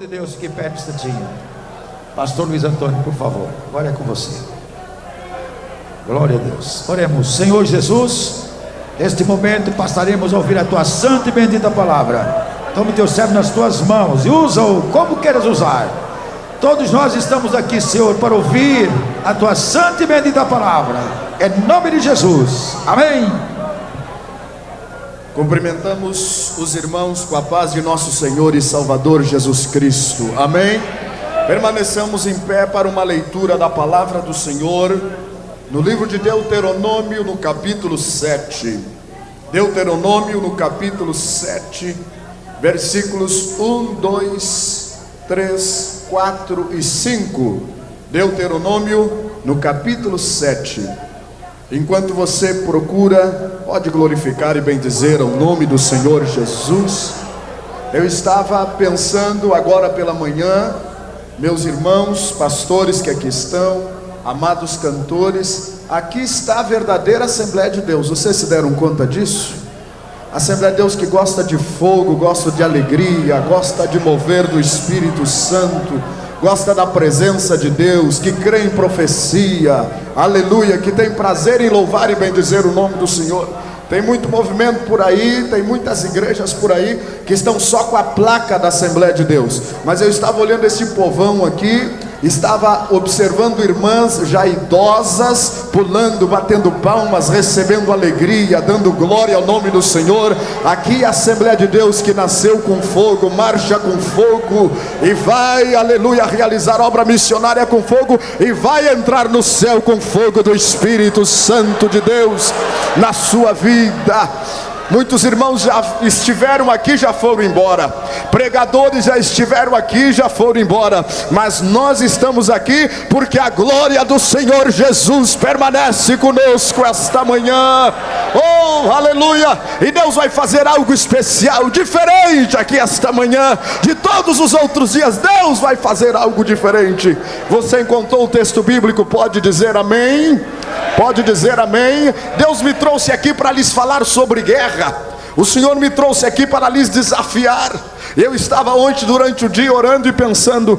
de Deus, fique perto um instantinho. Pastor Luiz Antônio, por favor, agora é com você. Glória a Deus. Oremos. Senhor Jesus, neste momento passaremos a ouvir a tua santa e bendita palavra. Tome teu servo nas tuas mãos e usa-o como queiras usar. Todos nós estamos aqui, Senhor, para ouvir a tua santa e bendita palavra. Em nome de Jesus. Amém. Cumprimentamos os irmãos com a paz de nosso Senhor e Salvador Jesus Cristo. Amém. Permaneçamos em pé para uma leitura da palavra do Senhor no livro de Deuteronômio, no capítulo 7. Deuteronômio, no capítulo 7, versículos 1, 2, 3, 4 e 5. Deuteronômio, no capítulo 7. Enquanto você procura, pode glorificar e bendizer o nome do Senhor Jesus. Eu estava pensando agora pela manhã, meus irmãos, pastores que aqui estão, amados cantores, aqui está a verdadeira Assembleia de Deus. Vocês se deram conta disso? Assembleia de Deus que gosta de fogo, gosta de alegria, gosta de mover do Espírito Santo, gosta da presença de Deus, que crê em profecia, aleluia, que tem prazer em louvar e bendizer o nome do Senhor. Tem muito movimento por aí, tem muitas igrejas por aí que estão só com a placa da Assembleia de Deus. Mas eu estava olhando esse povão aqui, estava observando irmãs já idosas, pulando, batendo palmas, recebendo alegria, dando glória ao nome do Senhor. Aqui a Assembleia de Deus que nasceu com fogo, marcha com fogo e vai, aleluia, realizar obra missionária com fogo e vai entrar no céu com fogo do Espírito Santo de Deus na sua vida. Muitos irmãos já estiveram aqui, já foram embora. Pregadores já estiveram aqui, já foram embora. Mas nós estamos aqui porque a glória do Senhor Jesus permanece conosco esta manhã. Oh, aleluia! E Deus vai fazer algo especial, diferente aqui esta manhã. De todos os outros dias, Deus vai fazer algo diferente. Você encontrou o texto bíblico? Pode dizer amém? Pode dizer amém? Deus me trouxe aqui para lhes falar sobre guerra. O Senhor me trouxe aqui para lhes desafiar. Eu estava ontem durante o dia orando e pensando,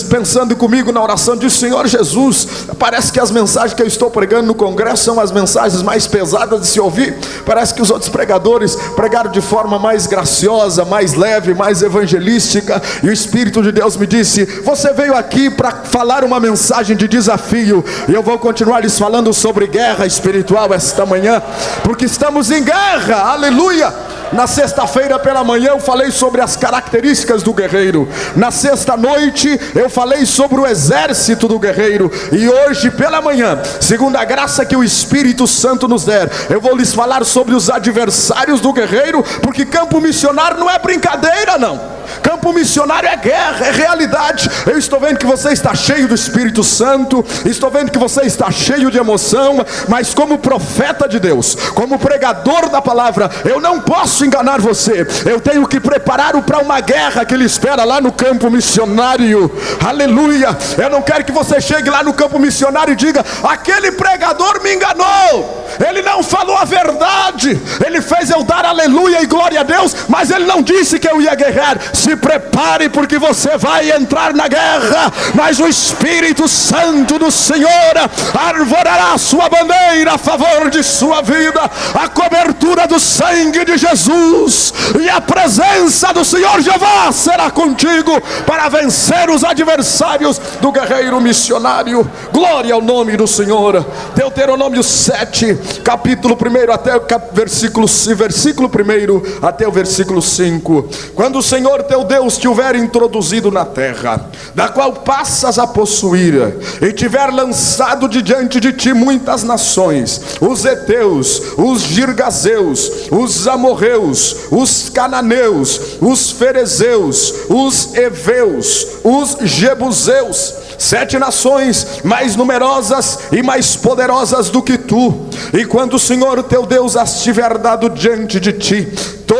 pensando comigo na oração, disse: Senhor Jesus, parece que as mensagens que eu estou pregando no congresso são as mensagens mais pesadas de se ouvir. Parece que os outros pregadores pregaram de forma mais graciosa, mais leve, mais evangelística. E o Espírito de Deus me disse: você veio aqui para falar uma mensagem de desafio. E eu vou continuar lhes falando sobre guerra espiritual esta manhã, porque estamos em guerra, aleluia. Na sexta-feira pela manhã eu falei sobre as características do guerreiro. Na sexta-noite eu falei sobre o exército do guerreiro. E hoje pela manhã, segundo a graça que o Espírito Santo nos der, eu vou lhes falar sobre os adversários do guerreiro. Porque campo missionário não é brincadeira, não. Campo missionário é guerra, é realidade. Eu estou vendo que você está cheio do Espírito Santo, estou vendo que você está cheio de emoção, mas como profeta de Deus, como pregador da palavra, eu não posso enganar você. Eu tenho que preparar-o para uma guerra que ele espera lá no campo missionário. Aleluia. Eu não quero que você chegue lá no campo missionário e diga: aquele pregador me enganou, ele não falou a verdade, ele fez eu dar aleluia e glória a Deus, mas ele não disse que eu ia guerrear. Se prepare, porque você vai entrar na guerra, mas o Espírito Santo do Senhor arvorará a sua bandeira a favor de sua vida. A cobertura do sangue de Jesus e a presença do Senhor Jeová será contigo para vencer os adversários do guerreiro missionário. Glória ao nome do Senhor. Deuteronômio 7, capítulo 1 até o versículo 1 até o versículo 5. Quando o Senhor teu Deus te houver introduzido na terra, da qual passas a possuir, e tiver lançado de diante de ti muitas nações, os heteus, os girgazeus, os amorreus, os cananeus, os ferezeus, os heveus, os jebuseus, 7 nações mais numerosas e mais poderosas do que tu. E quando o Senhor teu Deus as tiver dado diante de ti,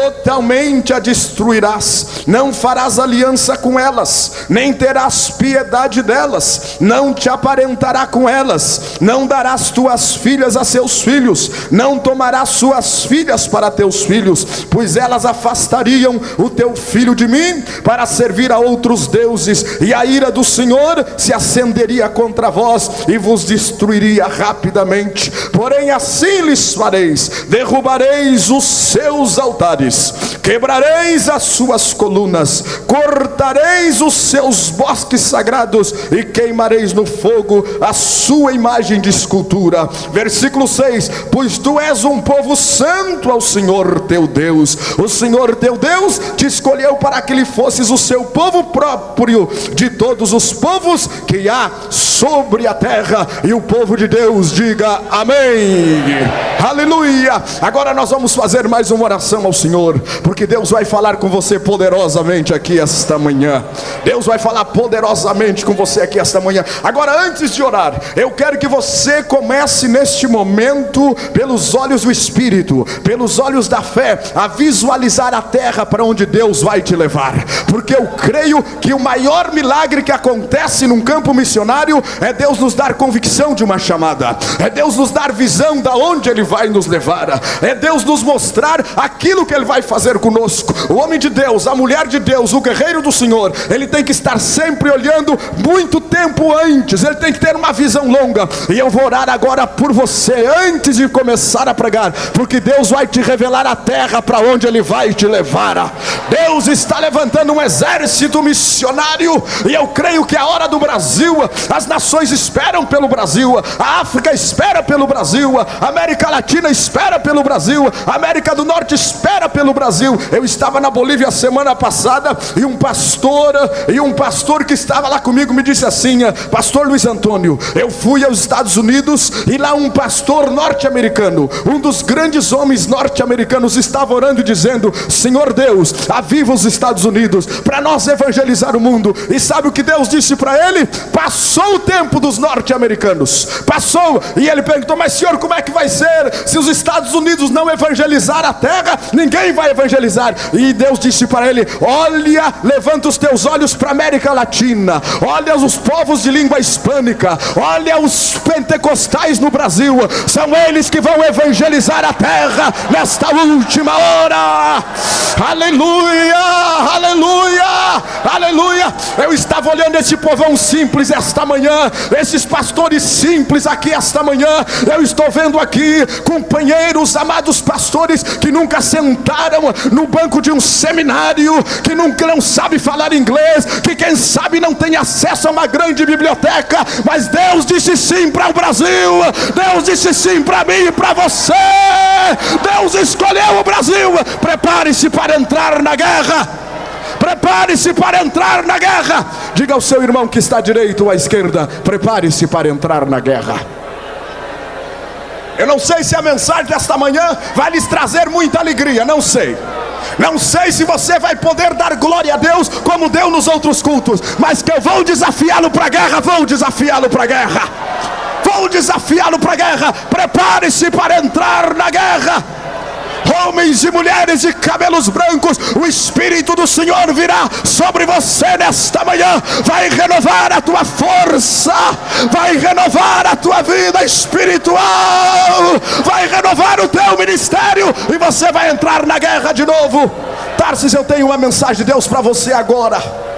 totalmente a destruirás, não farás aliança com elas, nem terás piedade delas, não te aparentará com elas, não darás tuas filhas a seus filhos, não tomarás suas filhas para teus filhos, pois elas afastariam o teu filho de mim para servir a outros deuses, e a ira do Senhor se acenderia contra vós e vos destruiria rapidamente. Porém assim lhes fareis: derrubareis os seus altares, quebrareis as suas colunas, cortareis os seus bosques sagrados e queimareis no fogo a sua imagem de escultura. Versículo 6: pois tu és um povo santo ao Senhor teu Deus. O Senhor teu Deus te escolheu para que lhe fosses o seu povo próprio de todos os povos que há sobre a terra. E o povo de Deus diga amém. Aleluia. Agora nós vamos fazer mais uma oração ao Senhor, porque Deus vai falar com você poderosamente aqui esta manhã. Deus vai falar poderosamente com você aqui esta manhã. Agora, antes de orar, eu quero que você comece neste momento, pelos olhos do Espírito, pelos olhos da fé, a visualizar a terra para onde Deus vai te levar, porque eu creio que o maior milagre que acontece num campo missionário é Deus nos dar convicção de uma chamada, é Deus nos dar visão da onde Ele vai nos levar, é Deus nos mostrar aquilo que Ele vai fazer conosco. O homem de Deus, a mulher de Deus, o guerreiro do Senhor, ele tem que estar sempre olhando muito tempo antes, ele tem que ter uma visão longa. E eu vou orar agora por você, antes de começar a pregar, porque Deus vai te revelar a terra para onde Ele vai te levar. Deus está levantando um exército missionário, e eu creio que a hora do Brasil, as nações esperam pelo Brasil, a África espera pelo Brasil, a América Latina espera pelo Brasil, a América do Norte espera pelo Brasil. Eu estava na Bolívia semana passada, e um pastor que estava lá comigo me disse assim: pastor Luiz Antônio, eu fui aos Estados Unidos, e lá um pastor norte-americano, um dos grandes homens norte-americanos, estava orando e dizendo: Senhor Deus, aviva os Estados Unidos para nós evangelizar o mundo. E sabe o que Deus disse para ele? Passou o tempo dos norte-americanos, passou. E ele perguntou: mas Senhor, como é que vai ser se os Estados Unidos não evangelizar a terra? Ninguém vai evangelizar. E Deus disse para ele: olha, levanta os teus olhos para a América Latina, olha os povos de língua hispânica, olha os pentecostais no Brasil, são eles que vão evangelizar a terra nesta última hora. Aleluia, aleluia, aleluia. Eu estava olhando esse povão simples esta manhã, esses pastores simples aqui esta manhã. Eu estou vendo aqui companheiros, amados pastores, que nunca sentaram no banco de um seminário, que nunca não sabe falar inglês, que quem sabe não tem acesso a uma grande biblioteca, mas Deus disse sim para o Brasil, Deus disse sim para mim e para você. Deus escolheu o Brasil. Prepare-se para entrar na guerra, prepare-se para entrar na guerra. Diga ao seu irmão que está à direita ou à esquerda: prepare-se para entrar na guerra. Eu não sei se a mensagem desta manhã vai lhes trazer muita alegria, não sei. Não sei se você vai poder dar glória a Deus como deu nos outros cultos, mas que eu vou desafiá-lo para a guerra, vou desafiá-lo para a guerra, vou desafiá-lo para a guerra. Prepare-se para entrar na guerra. Homens e mulheres de cabelos brancos, o Espírito do Senhor virá sobre você nesta manhã, vai renovar a tua força, vai renovar a tua vida espiritual, vai renovar o teu ministério, e você vai entrar na guerra de novo. Tarsis, eu tenho uma mensagem de Deus para você agora.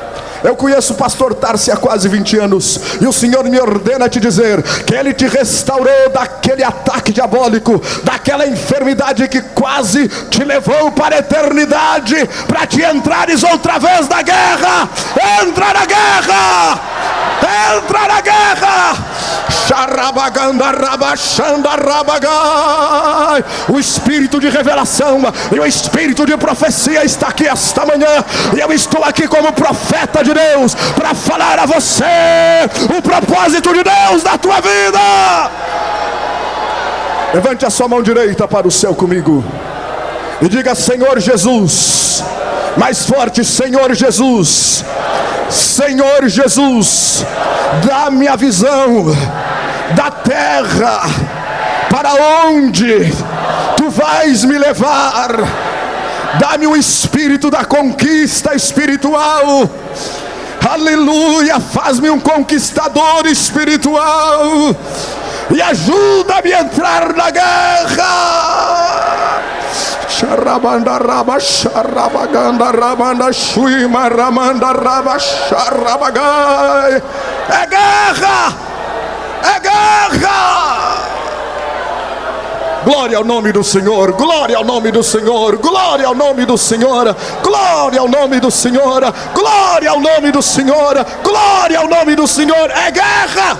Eu conheço o pastor Tarsis há quase 20 anos, e o Senhor me ordena te dizer que Ele te restaurou daquele ataque diabólico, daquela enfermidade que quase te levou para a eternidade, para te entrares outra vez na guerra. Entra na guerra, entra na guerra. O espírito de revelação e o espírito de profecia está aqui esta manhã, e eu estou aqui como profeta de Deus para falar a você o propósito de Deus na tua vida. Levante a sua mão direita para o céu comigo e diga: Senhor Jesus. Mais forte: Senhor Jesus, Senhor Jesus, dá-me a visão da terra para onde Tu vais me levar. Dá-me o espírito da conquista espiritual. Aleluia, faz-me um conquistador espiritual e ajuda-me a entrar na guerra. Charabanda raba, charabaganda rabanda, shuima ramanda raba, charabagai. É guerra! É guerra! Glória ao nome do Senhor, glória ao nome do Senhor, glória ao nome do Senhor, glória ao nome do Senhor, glória ao nome do Senhor, glória ao nome do Senhor. É guerra!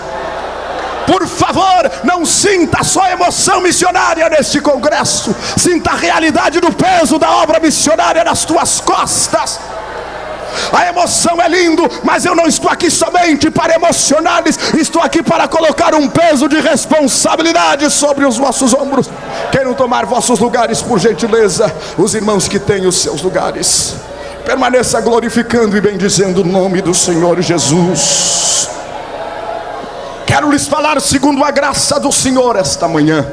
Por favor, não sinta só emoção missionária neste congresso, sinta a realidade do peso da obra missionária nas tuas costas. A emoção é lindo, mas eu não estou aqui somente para emocionar-lhes, estou aqui para colocar um peso de responsabilidade sobre os vossos ombros. Queiram tomar vossos lugares, por gentileza, os irmãos que têm os seus lugares. Permaneça glorificando e bendizendo o nome do Senhor Jesus. Quero lhes falar, segundo a graça do Senhor, esta manhã,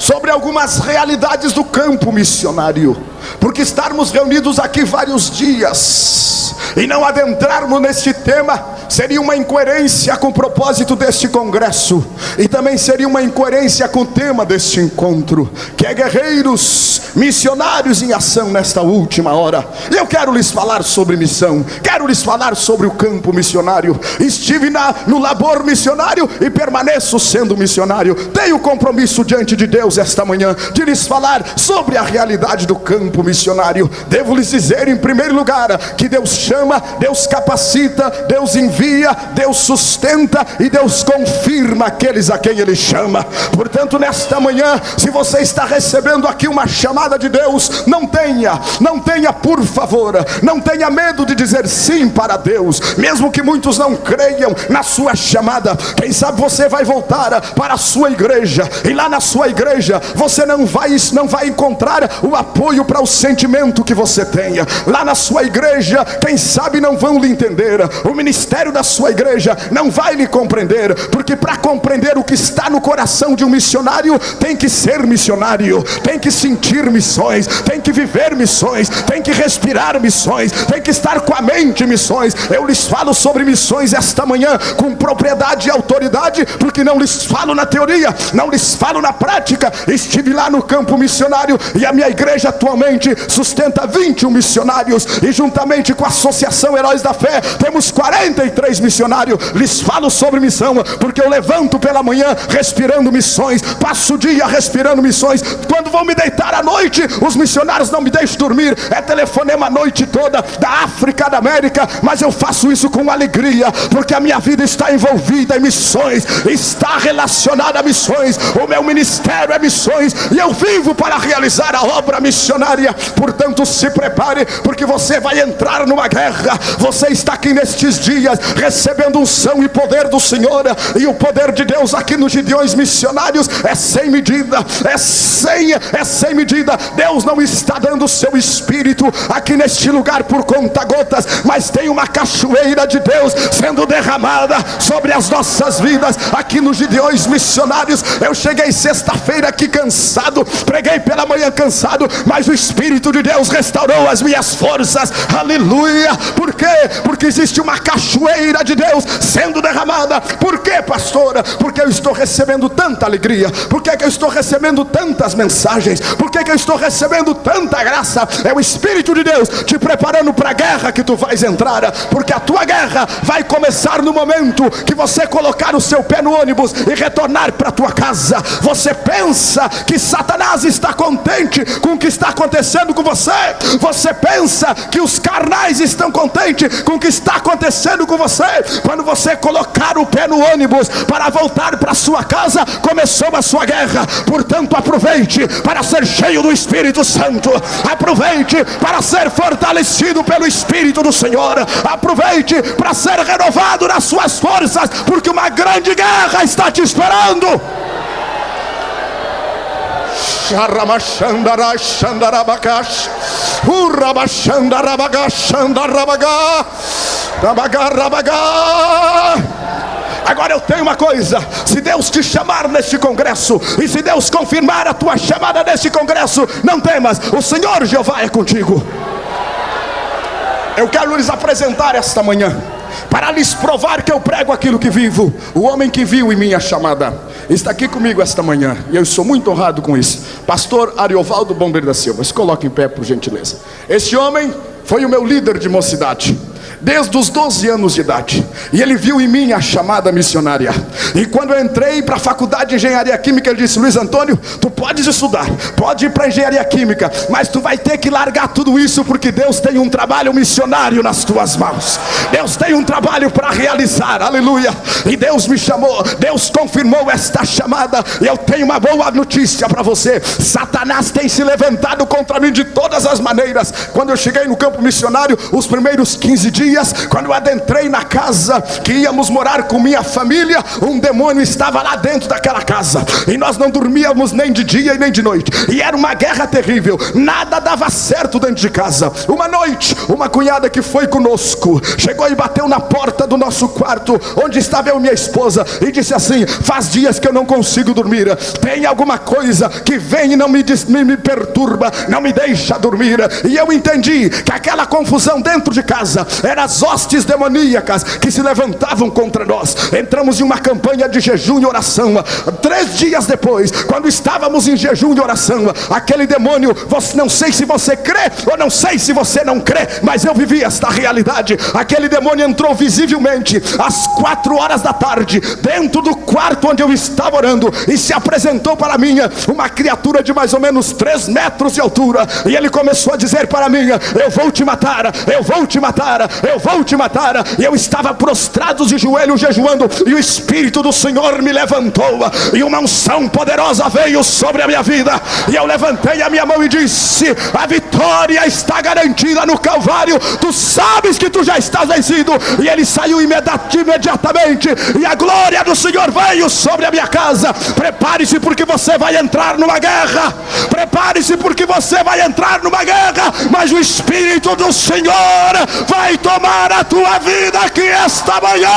sobre algumas realidades do campo missionário. Porque estarmos reunidos aqui vários dias e não adentrarmos neste tema seria uma incoerência com o propósito deste congresso, e também seria uma incoerência com o tema deste encontro, que é guerreiros missionários em ação nesta última hora. E eu quero lhes falar sobre missão, quero lhes falar sobre o campo missionário. Estive no labor missionário e permaneço sendo missionário. Tenho compromisso diante de Deus esta manhã de lhes falar sobre a realidade do campo missionário. Devo lhes dizer, em primeiro lugar, que Deus chama, Deus capacita, Deus envia, Deus sustenta e Deus confirma aqueles a quem Ele chama. Portanto, nesta manhã, se você está recebendo aqui uma chamada de Deus, não tenha, por favor, não tenha medo de dizer sim para Deus, mesmo que muitos não creiam na sua chamada. Quem sabe você vai voltar para a sua igreja, e lá na sua igreja você não vai encontrar o apoio para o sentimento que você tenha. Lá na sua igreja, quem sabe não vão lhe entender, o ministério da sua igreja não vai lhe compreender, porque para compreender o que está no coração de um missionário, tem que ser missionário, tem que sentir missões, tem que viver missões, tem que respirar missões, tem que estar com a mente em missões. Eu lhes falo sobre missões esta manhã com propriedade e autoridade, porque não lhes falo na teoria, não lhes falo na prática. Estive lá no campo missionário e a minha igreja atualmente sustenta 21 missionários, e juntamente com a Associação Heróis da Fé temos 43 missionários. Lhes falo sobre missão porque eu levanto pela manhã respirando missões, passo o dia respirando missões. Quando vou me deitar à noite, os missionários não me deixam dormir, é telefonema a noite toda, da África, da América, mas eu faço isso com alegria, porque a minha vida está envolvida em missões, está relacionada a missões, o meu ministério é missões, e eu vivo para realizar a obra missionária. Portanto, se prepare, porque você vai entrar numa guerra. Você está aqui nestes dias recebendo unção e poder do Senhor, e o poder de Deus aqui nos Gideões Missionários é sem medida, é sem medida. Deus não está dando o seu espírito aqui neste lugar por conta-gotas, mas tem uma cachoeira de Deus sendo derramada sobre as nossas vidas aqui nos Gideões Missionários. Eu cheguei sexta-feira aqui cansado, preguei pela manhã cansado, mas o Espírito de Deus restaurou as minhas forças. Aleluia! Por quê? Porque existe uma cachoeira de Deus sendo derramada. Por quê, pastora? Porque eu estou recebendo tanta alegria. Por que eu estou recebendo tantas mensagens? Por que eu estou recebendo tanta graça? É o Espírito de Deus te preparando para a guerra que tu vais entrar, porque a tua guerra vai começar no momento que você colocar o seu pé no ônibus e retornar para a tua casa. Você pensa que Satanás está contente com o que está acontecendo com você? Você pensa que os carnais estão contentes com o que está acontecendo com você? Quando você colocar o pé no ônibus para voltar para a sua casa, começou a sua guerra. Portanto, aproveite para ser cheio do Espírito Santo, aproveite para ser fortalecido pelo Espírito do Senhor, aproveite para ser renovado nas suas forças, porque uma grande guerra está te esperando. Agora eu tenho uma coisa: se Deus te chamar neste congresso, e se Deus confirmar a tua chamada neste congresso, não temas, o Senhor Jeová é contigo. Eu quero lhes apresentar esta manhã, para lhes provar que eu prego aquilo que vivo. O homem que viu em minha chamada está aqui comigo esta manhã, e eu sou muito honrado com isso. Pastor Ariovaldo Bombeiro da Silva. Se coloque em pé, por gentileza. Este homem foi o meu líder de mocidade desde os 12 anos de idade, e ele viu em mim a chamada missionária. E quando eu entrei para a faculdade de engenharia química, ele disse: Luiz Antônio, tu podes estudar, pode ir para engenharia química, mas tu vai ter que largar tudo isso, porque Deus tem um trabalho missionário nas tuas mãos. Deus tem um trabalho para realizar, aleluia. E Deus me chamou, Deus confirmou esta chamada. E eu tenho uma boa notícia para você: Satanás tem se levantado contra mim de todas as maneiras. Quando eu cheguei no campo missionário, os primeiros 15 dias, quando eu adentrei na casa que íamos morar com minha família, um demônio estava lá dentro daquela casa, e nós não dormíamos nem de dia e nem de noite, e era uma guerra terrível, nada dava certo dentro de casa. Uma noite, uma cunhada que foi conosco chegou e bateu na porta do nosso quarto, onde estava eu e minha esposa, e disse assim: faz dias que eu não consigo dormir, tem alguma coisa que vem e não me perturba, não me deixa dormir. E eu entendi que aquela confusão dentro de casa eram as hostes demoníacas que se levantavam contra nós. Entramos em uma campanha de jejum e oração. 3 dias depois, quando estávamos em jejum e oração, aquele demônio, não sei se você crê ou não sei se você não crê, mas eu vivi esta realidade. Aquele demônio entrou visivelmente às 4 horas da tarde dentro do quarto onde eu estava orando, e se apresentou para mim uma criatura de mais ou menos 3 metros de altura, e ele começou a dizer para mim: eu vou te matar, eu vou te matar, eu vou te matar. E eu estava prostrado de joelhos jejuando, e o Espírito do Senhor me levantou, e uma unção poderosa veio sobre a minha vida, e eu levantei a minha mão e disse: a vitória está garantida no Calvário, tu sabes que tu já estás vencido. E ele saiu imediatamente, e a glória do Senhor veio sobre a minha casa. Prepare-se, porque você vai entrar numa guerra. Prepare-se, porque você vai entrar numa guerra, mas o Espírito do Senhor vai tomar a tua vida aqui esta manhã.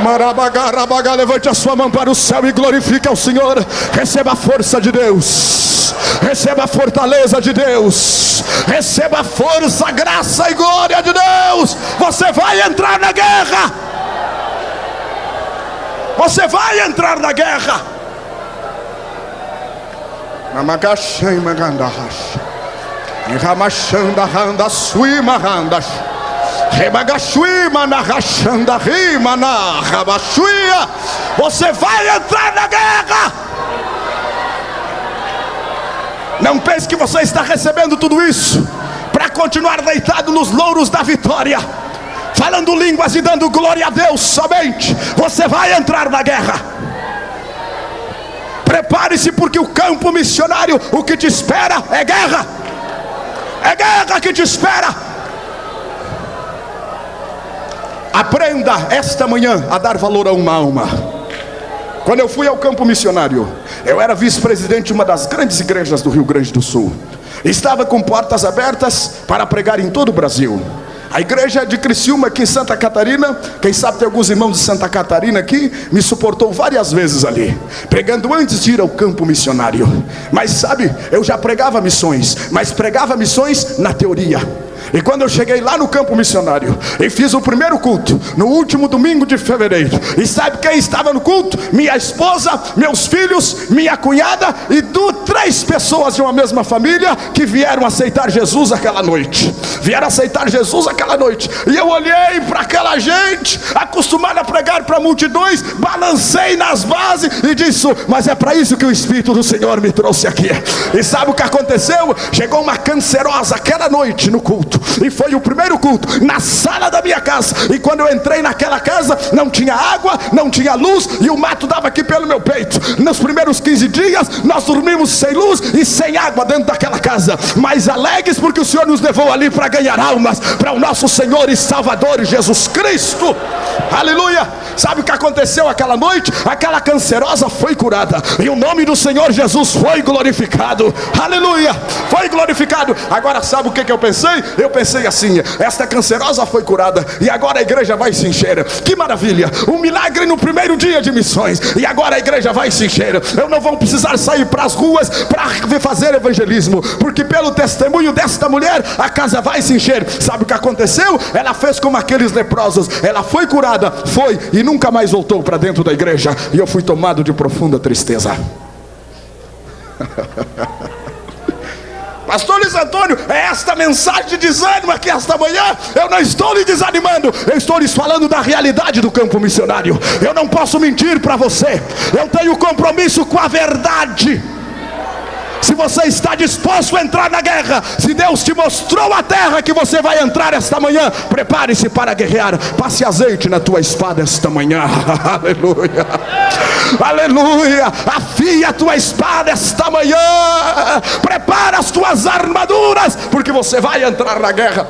Marabagarabaga, levante a sua mão para o céu e glorifique ao Senhor. Receba a força de Deus, receba a fortaleza de Deus, receba a força, graça e glória de Deus. Você vai entrar na guerra. Você vai entrar na guerra. Namagashai magandahash, Ramachanda randa suima randas, Rebagashuima na rachanda rima na rabachuia. Você vai entrar na guerra. Não pense que você está recebendo tudo isso para continuar deitado nos louros da vitória, falando línguas e dando glória a Deus somente. Você vai entrar na guerra. Prepare-se, porque o campo missionário, o que te espera é guerra. É guerra que te espera. Aprenda esta manhã a dar valor a uma alma. Quando eu fui ao campo missionário, eu era vice-presidente de uma das grandes igrejas do Rio Grande do Sul. Estava com portas abertas para pregar em todo o Brasil. A igreja de Criciúma, aqui em Santa Catarina, quem sabe tem alguns irmãos de Santa Catarina aqui, me suportou várias vezes ali, pregando antes de ir ao campo missionário. Mas sabe, eu já pregava missões, mas pregava missões na teoria. E quando eu cheguei lá no campo missionário e fiz o primeiro culto, no último domingo de fevereiro, e sabe quem estava no culto? Minha esposa, meus filhos, minha cunhada e 3 pessoas de uma mesma família que vieram aceitar Jesus aquela noite. Vieram aceitar Jesus aquela noite. E eu olhei para aquela gente, acostumada a pregar para multidões, balancei nas bases e disse: mas é para isso que o Espírito do Senhor me trouxe aqui. E sabe o que aconteceu? Chegou uma cancerosa aquela noite no culto, e foi o primeiro culto na sala da minha casa. E quando eu entrei naquela casa, não tinha água, não tinha luz, e o mato dava aqui pelo meu peito. Nos primeiros 15 dias nós dormimos sem luz e sem água dentro daquela casa, mas alegres porque o Senhor nos levou ali para ganhar almas para o nosso Senhor e Salvador Jesus Cristo. Aleluia. Sabe o que aconteceu aquela noite? Aquela cancerosa foi curada, e o nome do Senhor Jesus foi glorificado. Aleluia, foi glorificado. Agora sabe o que eu pensei? Eu pensei assim: esta cancerosa foi curada e agora a igreja vai se encher. Que maravilha, um milagre no primeiro dia de missões e agora a igreja vai se encher. Eu não vou precisar sair para as ruas para fazer evangelismo, porque pelo testemunho desta mulher a casa vai se encher. Sabe o que aconteceu? Ela fez como aqueles leprosos, ela foi curada, foi e nunca mais voltou para dentro da igreja. E eu fui tomado de profunda tristeza. Pastor Luiz Antônio, é esta mensagem de desânimo aqui esta manhã? Eu não estou lhe desanimando, eu estou lhes falando da realidade do campo missionário. Eu não posso mentir para você, eu tenho compromisso com a verdade. Se você está disposto a entrar na guerra, se Deus te mostrou a terra que você vai entrar esta manhã, prepare-se para guerrear. Passe azeite na tua espada esta manhã. Aleluia, aleluia. Afia a tua espada esta manhã. Prepara as tuas armaduras, porque você vai entrar na guerra.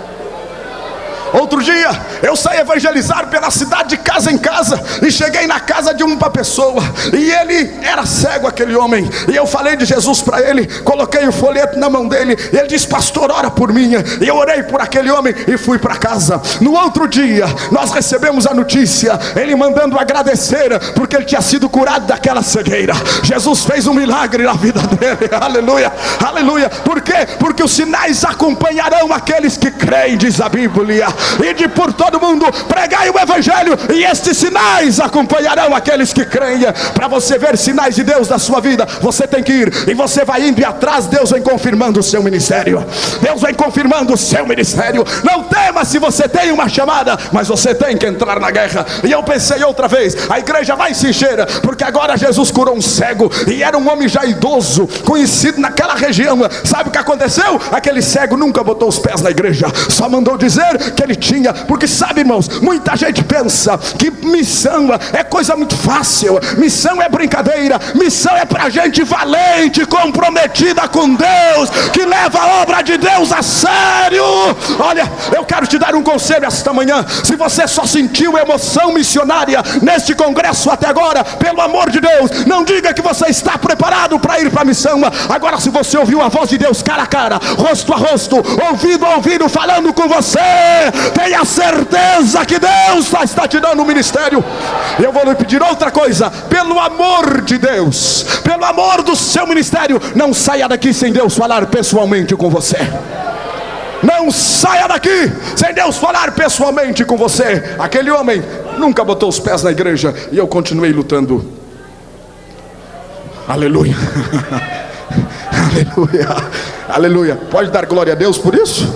Outro dia eu saí evangelizar pela cidade de casa em casa, e cheguei na casa de uma pessoa, e ele era cego, aquele homem, e eu falei de Jesus para ele, coloquei o folheto na mão dele, e ele disse: pastor, ora por mim. E eu orei por aquele homem e fui para casa. No outro dia nós recebemos a notícia, ele mandando agradecer porque ele tinha sido curado daquela cegueira. Jesus fez um milagre na vida dele. Aleluia, aleluia. Por quê? Porque os sinais acompanharão aqueles que creem, diz a Bíblia. Ide por todo mundo, pregai o evangelho, e estes sinais acompanharão aqueles que creem. Para você ver sinais de Deus na sua vida, você tem que ir, e você vai indo, e atrás Deus vem confirmando o seu ministério. Deus vem confirmando o seu ministério. Não tema se você tem uma chamada, mas você tem que entrar na guerra. E eu pensei outra vez, a igreja vai se encher, porque agora Jesus curou um cego, e era um homem já idoso, conhecido naquela região. Sabe o que aconteceu? Aquele cego nunca botou os pés na igreja, só mandou dizer que ele tinha. Porque sabe, irmãos, muita gente pensa que missão é coisa muito fácil, missão é brincadeira. Missão é para gente valente, comprometida com Deus, que leva a obra de Deus a sério. Olha, eu quero te dar um conselho esta manhã. Se você só sentiu emoção missionária neste congresso até agora, pelo amor de Deus, não diga que você está preparado para ir para a missão. Agora, se você ouviu a voz de Deus cara a cara, rosto a rosto, ouvido a ouvido, falando com você, tenha certeza que Deus está te dando um ministério. Eu vou lhe pedir outra coisa: pelo amor de Deus, pelo amor do seu ministério, não saia daqui sem Deus falar pessoalmente com você. Não saia daqui sem Deus falar pessoalmente com você. Aquele homem nunca botou os pés na igreja, e eu continuei lutando. Aleluia. Aleluia, aleluia. Pode dar glória a Deus por isso?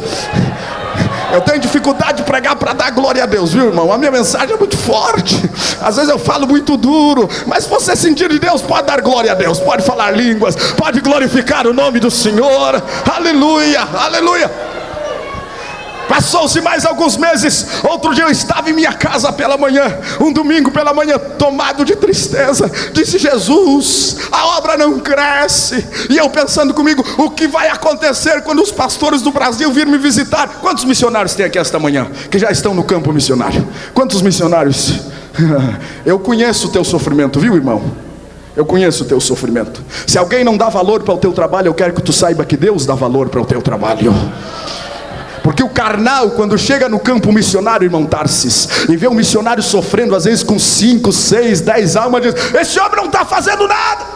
Eu tenho dificuldade de pregar para dar glória a Deus, viu, irmão? A minha mensagem é muito forte, às vezes eu falo muito duro, mas se você sentir de Deus, pode dar glória a Deus, pode falar línguas, pode glorificar o nome do Senhor. Aleluia, aleluia. Passou-se mais alguns meses. Outro dia eu estava em minha casa pela manhã, um domingo pela manhã, tomado de tristeza. Disse: Jesus, a obra não cresce. E eu pensando comigo, o que vai acontecer quando os pastores do Brasil virem me visitar? Quantos missionários tem aqui esta manhã que já estão no campo missionário? Quantos missionários? Eu conheço o teu sofrimento, viu, irmão? Eu conheço o teu sofrimento. Se alguém não dá valor para o teu trabalho, eu quero que tu saiba que Deus dá valor para o teu trabalho. Porque o carnal, quando chega no campo missionário, irmão Tarsis, e vê um missionário sofrendo, às vezes com 5, 6, 10 almas, diz: esse homem não está fazendo nada,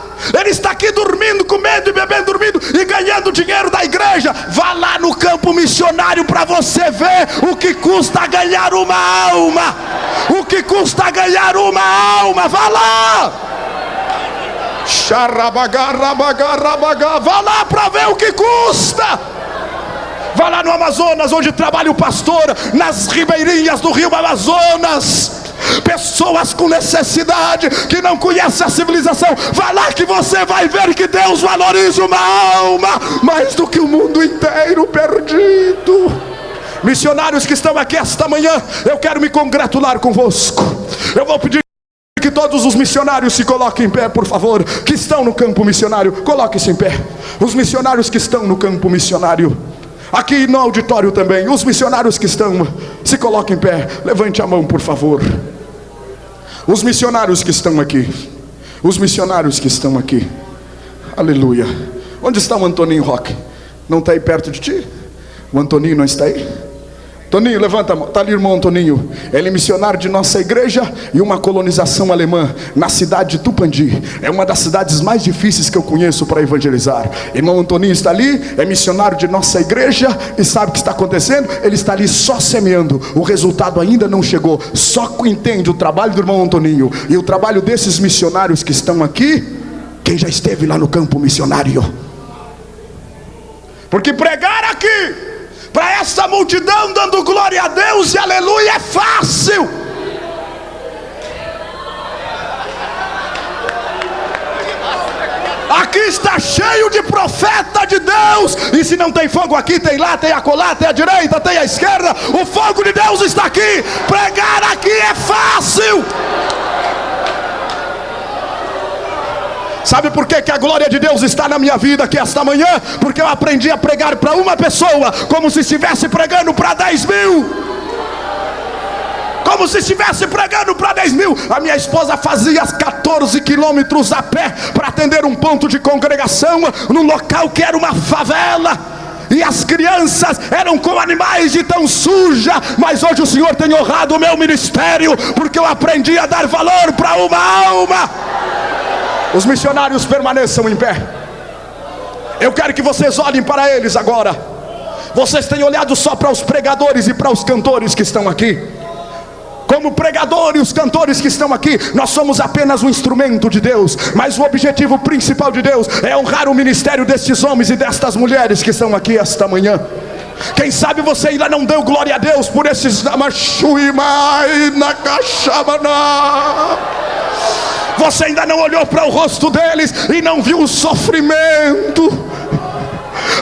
ele está aqui dormindo, comendo e bebendo, dormindo e ganhando dinheiro da igreja. Vá lá no campo missionário para você ver o que custa ganhar uma alma. O que custa ganhar uma alma. Vá lá. Vá lá para ver o que custa. Vá lá no Amazonas, onde trabalha o pastor, nas ribeirinhas do rio Amazonas. Pessoas com necessidade, que não conhecem a civilização. Vá lá que você vai ver que Deus valoriza uma alma mais do que o mundo inteiro perdido. Missionários que estão aqui esta manhã, eu quero me congratular convosco. Eu vou pedir que todos os missionários se coloquem em pé, por favor, que estão no campo missionário. Coloquem-se em pé. Os missionários que estão no campo missionário, aqui no auditório também, os missionários que estão, se coloquem em pé. Levante a mão, por favor. Os missionários que estão aqui, os missionários que estão aqui. Aleluia. Onde está o Antoninho Roque? Não está aí perto de ti? O Antoninho não está aí? Toninho, levanta a mão. Está ali, irmão Antoninho. Ele é missionário de nossa igreja e uma colonização alemã na cidade de Tupandi. É uma das cidades mais difíceis que eu conheço para evangelizar. Irmão Antoninho está ali, é missionário de nossa igreja e sabe o que está acontecendo? Ele está ali só semeando. O resultado ainda não chegou. Só entende o trabalho do irmão Antoninho e o trabalho desses missionários que estão aqui, quem já esteve lá no campo missionário. Porque pregar aqui para essa multidão dando glória a Deus e aleluia é fácil. Aqui está cheio de profeta de Deus. E se não tem fogo aqui, tem lá, tem acolá, tem à direita, tem à esquerda. O fogo de Deus está aqui. Pregar aqui é fácil. Sabe por que a glória de Deus está na minha vida aqui esta manhã? Porque eu aprendi a pregar para uma pessoa como se estivesse pregando para 10 mil. Como se estivesse pregando para 10 mil. A minha esposa fazia 14 quilômetros a pé para atender um ponto de congregação num local que era uma favela. E as crianças eram como animais de tão suja. Mas hoje o Senhor tem honrado o meu ministério, porque eu aprendi a dar valor para uma alma. Os missionários permaneçam em pé. Eu quero que vocês olhem para eles agora. Vocês têm olhado só para os pregadores e para os cantores que estão aqui. Como pregador e os cantores que estão aqui, nós somos apenas um instrumento de Deus. Mas o objetivo principal de Deus é honrar o ministério destes homens e destas mulheres que estão aqui esta manhã. Quem sabe você ainda não deu glória a Deus por esses Namashuimai Nakashamana. Você ainda não olhou para o rosto deles e não viu o sofrimento,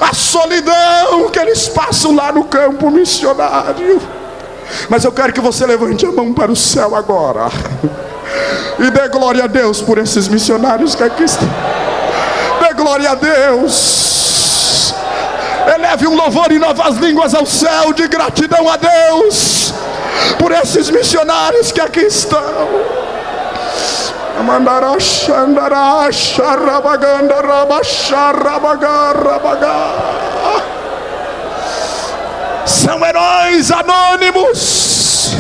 a solidão que eles passam lá no campo missionário. Mas eu quero que você levante a mão para o céu agora e dê glória a Deus por esses missionários que aqui estão. Dê glória a Deus. Eleve um louvor em novas línguas ao céu de gratidão a Deus por esses missionários que aqui estão. São heróis anônimos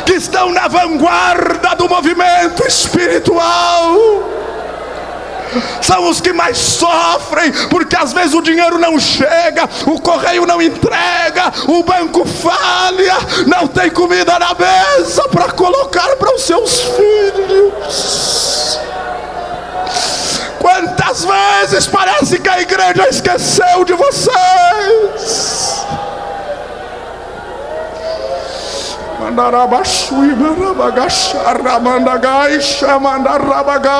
que estão na vanguarda do movimento espiritual. São os que mais sofrem, porque às vezes o dinheiro não chega, o correio não entrega, o banco falha, não tem comida na mesa para colocar para os seus filhos. Quantas vezes parece que a igreja esqueceu de vocês? Mandarabashui, Marabagachara, Mandagaisha, Mandarabagá.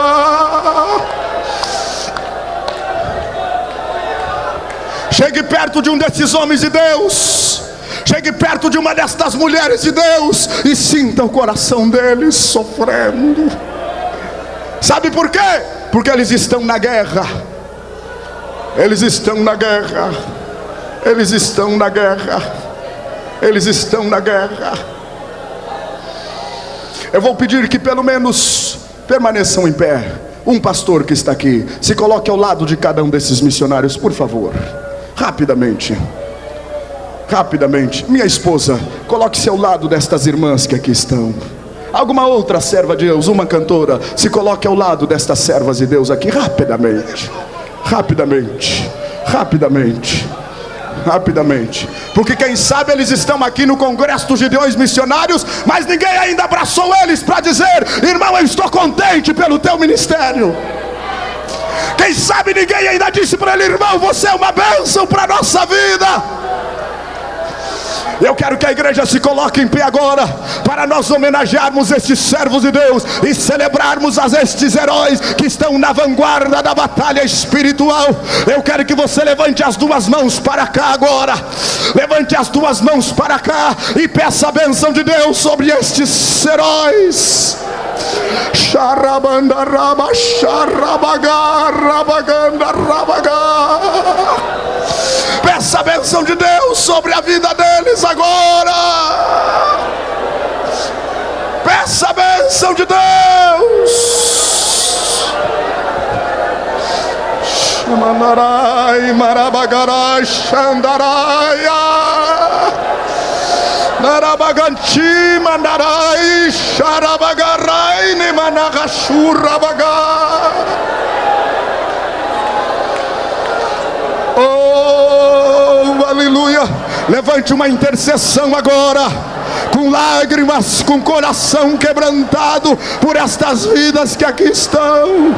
Chegue perto de um desses homens de Deus. Chegue perto de uma destas mulheres de Deus e sinta o coração deles sofrendo. Sabe por quê? Porque eles estão na guerra. Eles estão na guerra. Eles estão na guerra. Eles estão na guerra. Eu vou pedir que pelo menos permaneçam em pé. Um pastor que está aqui, se coloque ao lado de cada um desses missionários, por favor. Rapidamente. Rapidamente. Minha esposa, coloque-se ao lado destas irmãs que aqui estão. Alguma outra serva de Deus, uma cantora, se coloque ao lado destas servas de Deus aqui. Rapidamente. Rapidamente. Rapidamente. Rapidamente. Porque quem sabe eles estão aqui no Congresso dos Gideões Missionários, mas ninguém ainda abraçou eles para dizer: irmão, eu estou contente pelo teu ministério. Quem sabe ninguém ainda disse para ele: irmão, você é uma bênção para a nossa vida. Eu quero que a igreja se coloque em pé agora, para nós homenagearmos estes servos de Deus e celebrarmos estes heróis que estão na vanguarda da batalha espiritual. Eu quero que você levante as duas mãos para cá agora. Levante as duas mãos para cá e peça a bênção de Deus sobre estes heróis. Xarabandaraba, xarabaga, rabaganda, rabaga. Peça a bênção de Deus sobre a vida deles agora. Peça a bênção de Deus. Manarai marabagarai xandaraia narabaganti mandarai xarabagarai ne managashurabaga. Oh, aleluia. Levante uma intercessão agora, com lágrimas, com coração quebrantado por estas vidas que aqui estão.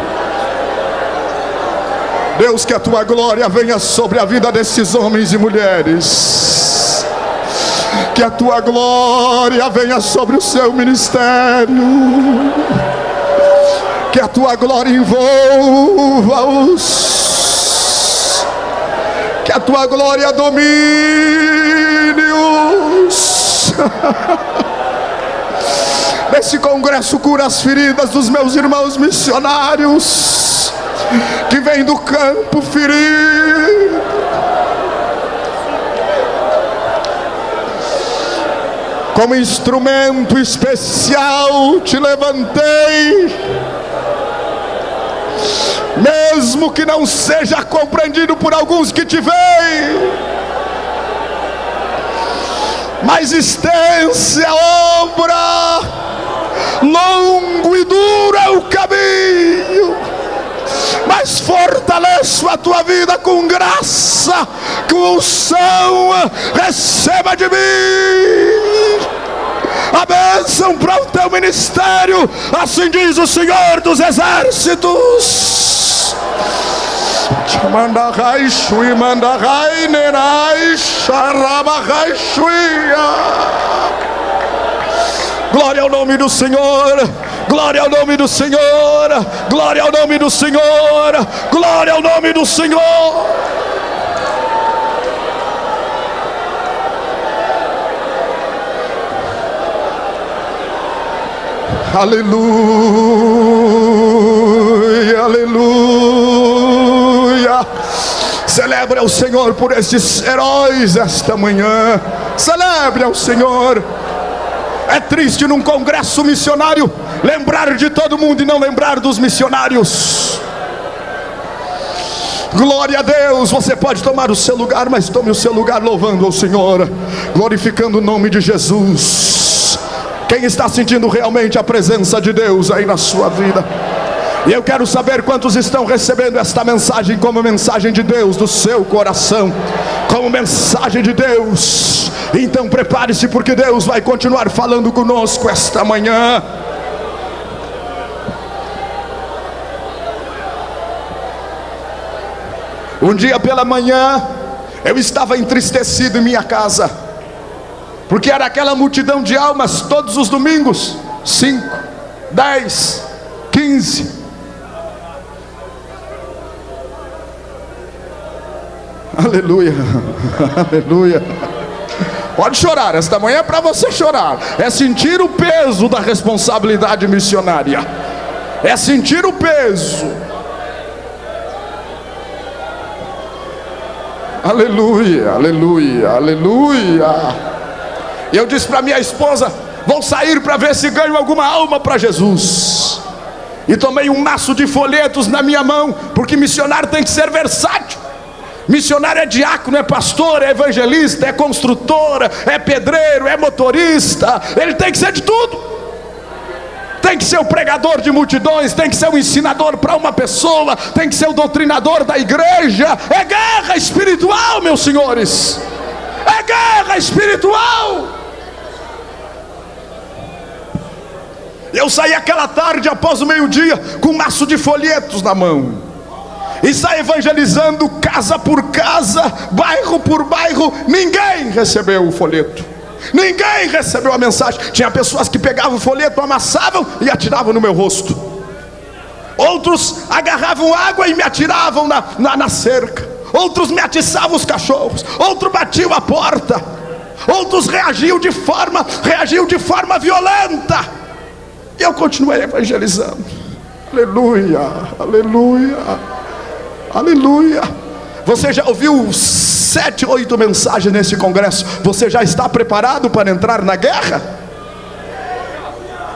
Deus, que a tua glória venha sobre a vida desses homens e mulheres, que a tua glória venha sobre o seu ministério, que a tua glória envolva-os, que a tua glória domine-os. Nesse congresso, cura as feridas dos meus irmãos missionários que vem do campo ferido. Como instrumento especial te levantei, mesmo que não seja compreendido por alguns que te veem, mas extensa a obra, longo e duro é o caminho, mas fortaleço a tua vida com graça, com unção. Receba de mim a bênção para o teu ministério, assim diz o Senhor dos Exércitos. Mandarai shui, mandarai nerai xarabagai shuia. Glória ao nome do Senhor, glória ao nome do Senhor, glória ao nome do Senhor, glória ao nome do Senhor. Aleluia, aleluia. Celebre ao Senhor por estes heróis esta manhã. Celebre ao Senhor. É triste num congresso missionário lembrar de todo mundo e não lembrar dos missionários. Glória a Deus. Você pode tomar o seu lugar, mas tome o seu lugar louvando ao Senhor, glorificando o nome de Jesus. Quem está sentindo realmente a presença de Deus aí na sua vida? E eu quero saber quantos estão recebendo esta mensagem como mensagem de Deus do seu coração, como mensagem de Deus. Então prepare-se, porque Deus vai continuar falando conosco esta manhã. Um dia pela manhã eu estava entristecido em minha casa, porque era aquela multidão de almas todos os domingos, 5, 10, 15. Aleluia, aleluia. Pode chorar, esta manhã é para você chorar. É sentir o peso da responsabilidade missionária, é sentir o peso. Aleluia, aleluia, aleluia. E eu disse para minha esposa: vou sair para ver se ganho alguma alma para Jesus. E tomei um maço de folhetos na minha mão, porque missionário tem que ser versátil. Missionário é diácono, é pastor, é evangelista, é construtor, é pedreiro, é motorista. Ele tem que ser de tudo. Tem que ser o pregador de multidões, tem que ser o ensinador para uma pessoa, tem que ser o doutrinador da igreja. É guerra espiritual, meus senhores. É guerra espiritual. Eu saí aquela tarde após o meio-dia com um maço de folhetos na mão e saí evangelizando casa por casa, bairro por bairro. Ninguém recebeu o folheto, ninguém recebeu a mensagem. Tinha pessoas que pegavam o folheto, amassavam e atiravam no meu rosto. Outros agarravam água e me atiravam na cerca. Outros me atiçavam os cachorros. Outros batiam a porta. Outros reagiam de forma violenta. E eu continuei evangelizando. Aleluia, aleluia, aleluia. Você já ouviu 7, 8 mensagens nesse congresso? Você já está preparado para entrar na guerra?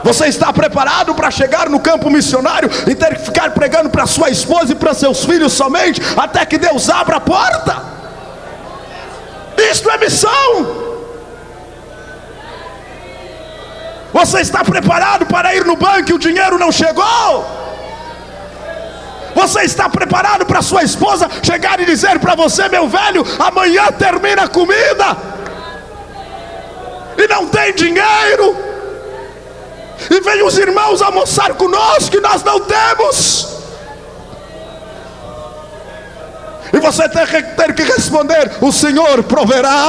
Você está preparado para chegar no campo missionário e ter que ficar pregando para sua esposa e para seus filhos somente, até que Deus abra a porta? Isto é missão. Você está preparado para ir no banco e o dinheiro não chegou? Você está preparado para sua esposa chegar e dizer para você: meu velho, amanhã termina a comida, e não tem dinheiro, e vem os irmãos almoçar conosco e nós não temos? E você ter que responder: o Senhor proverá.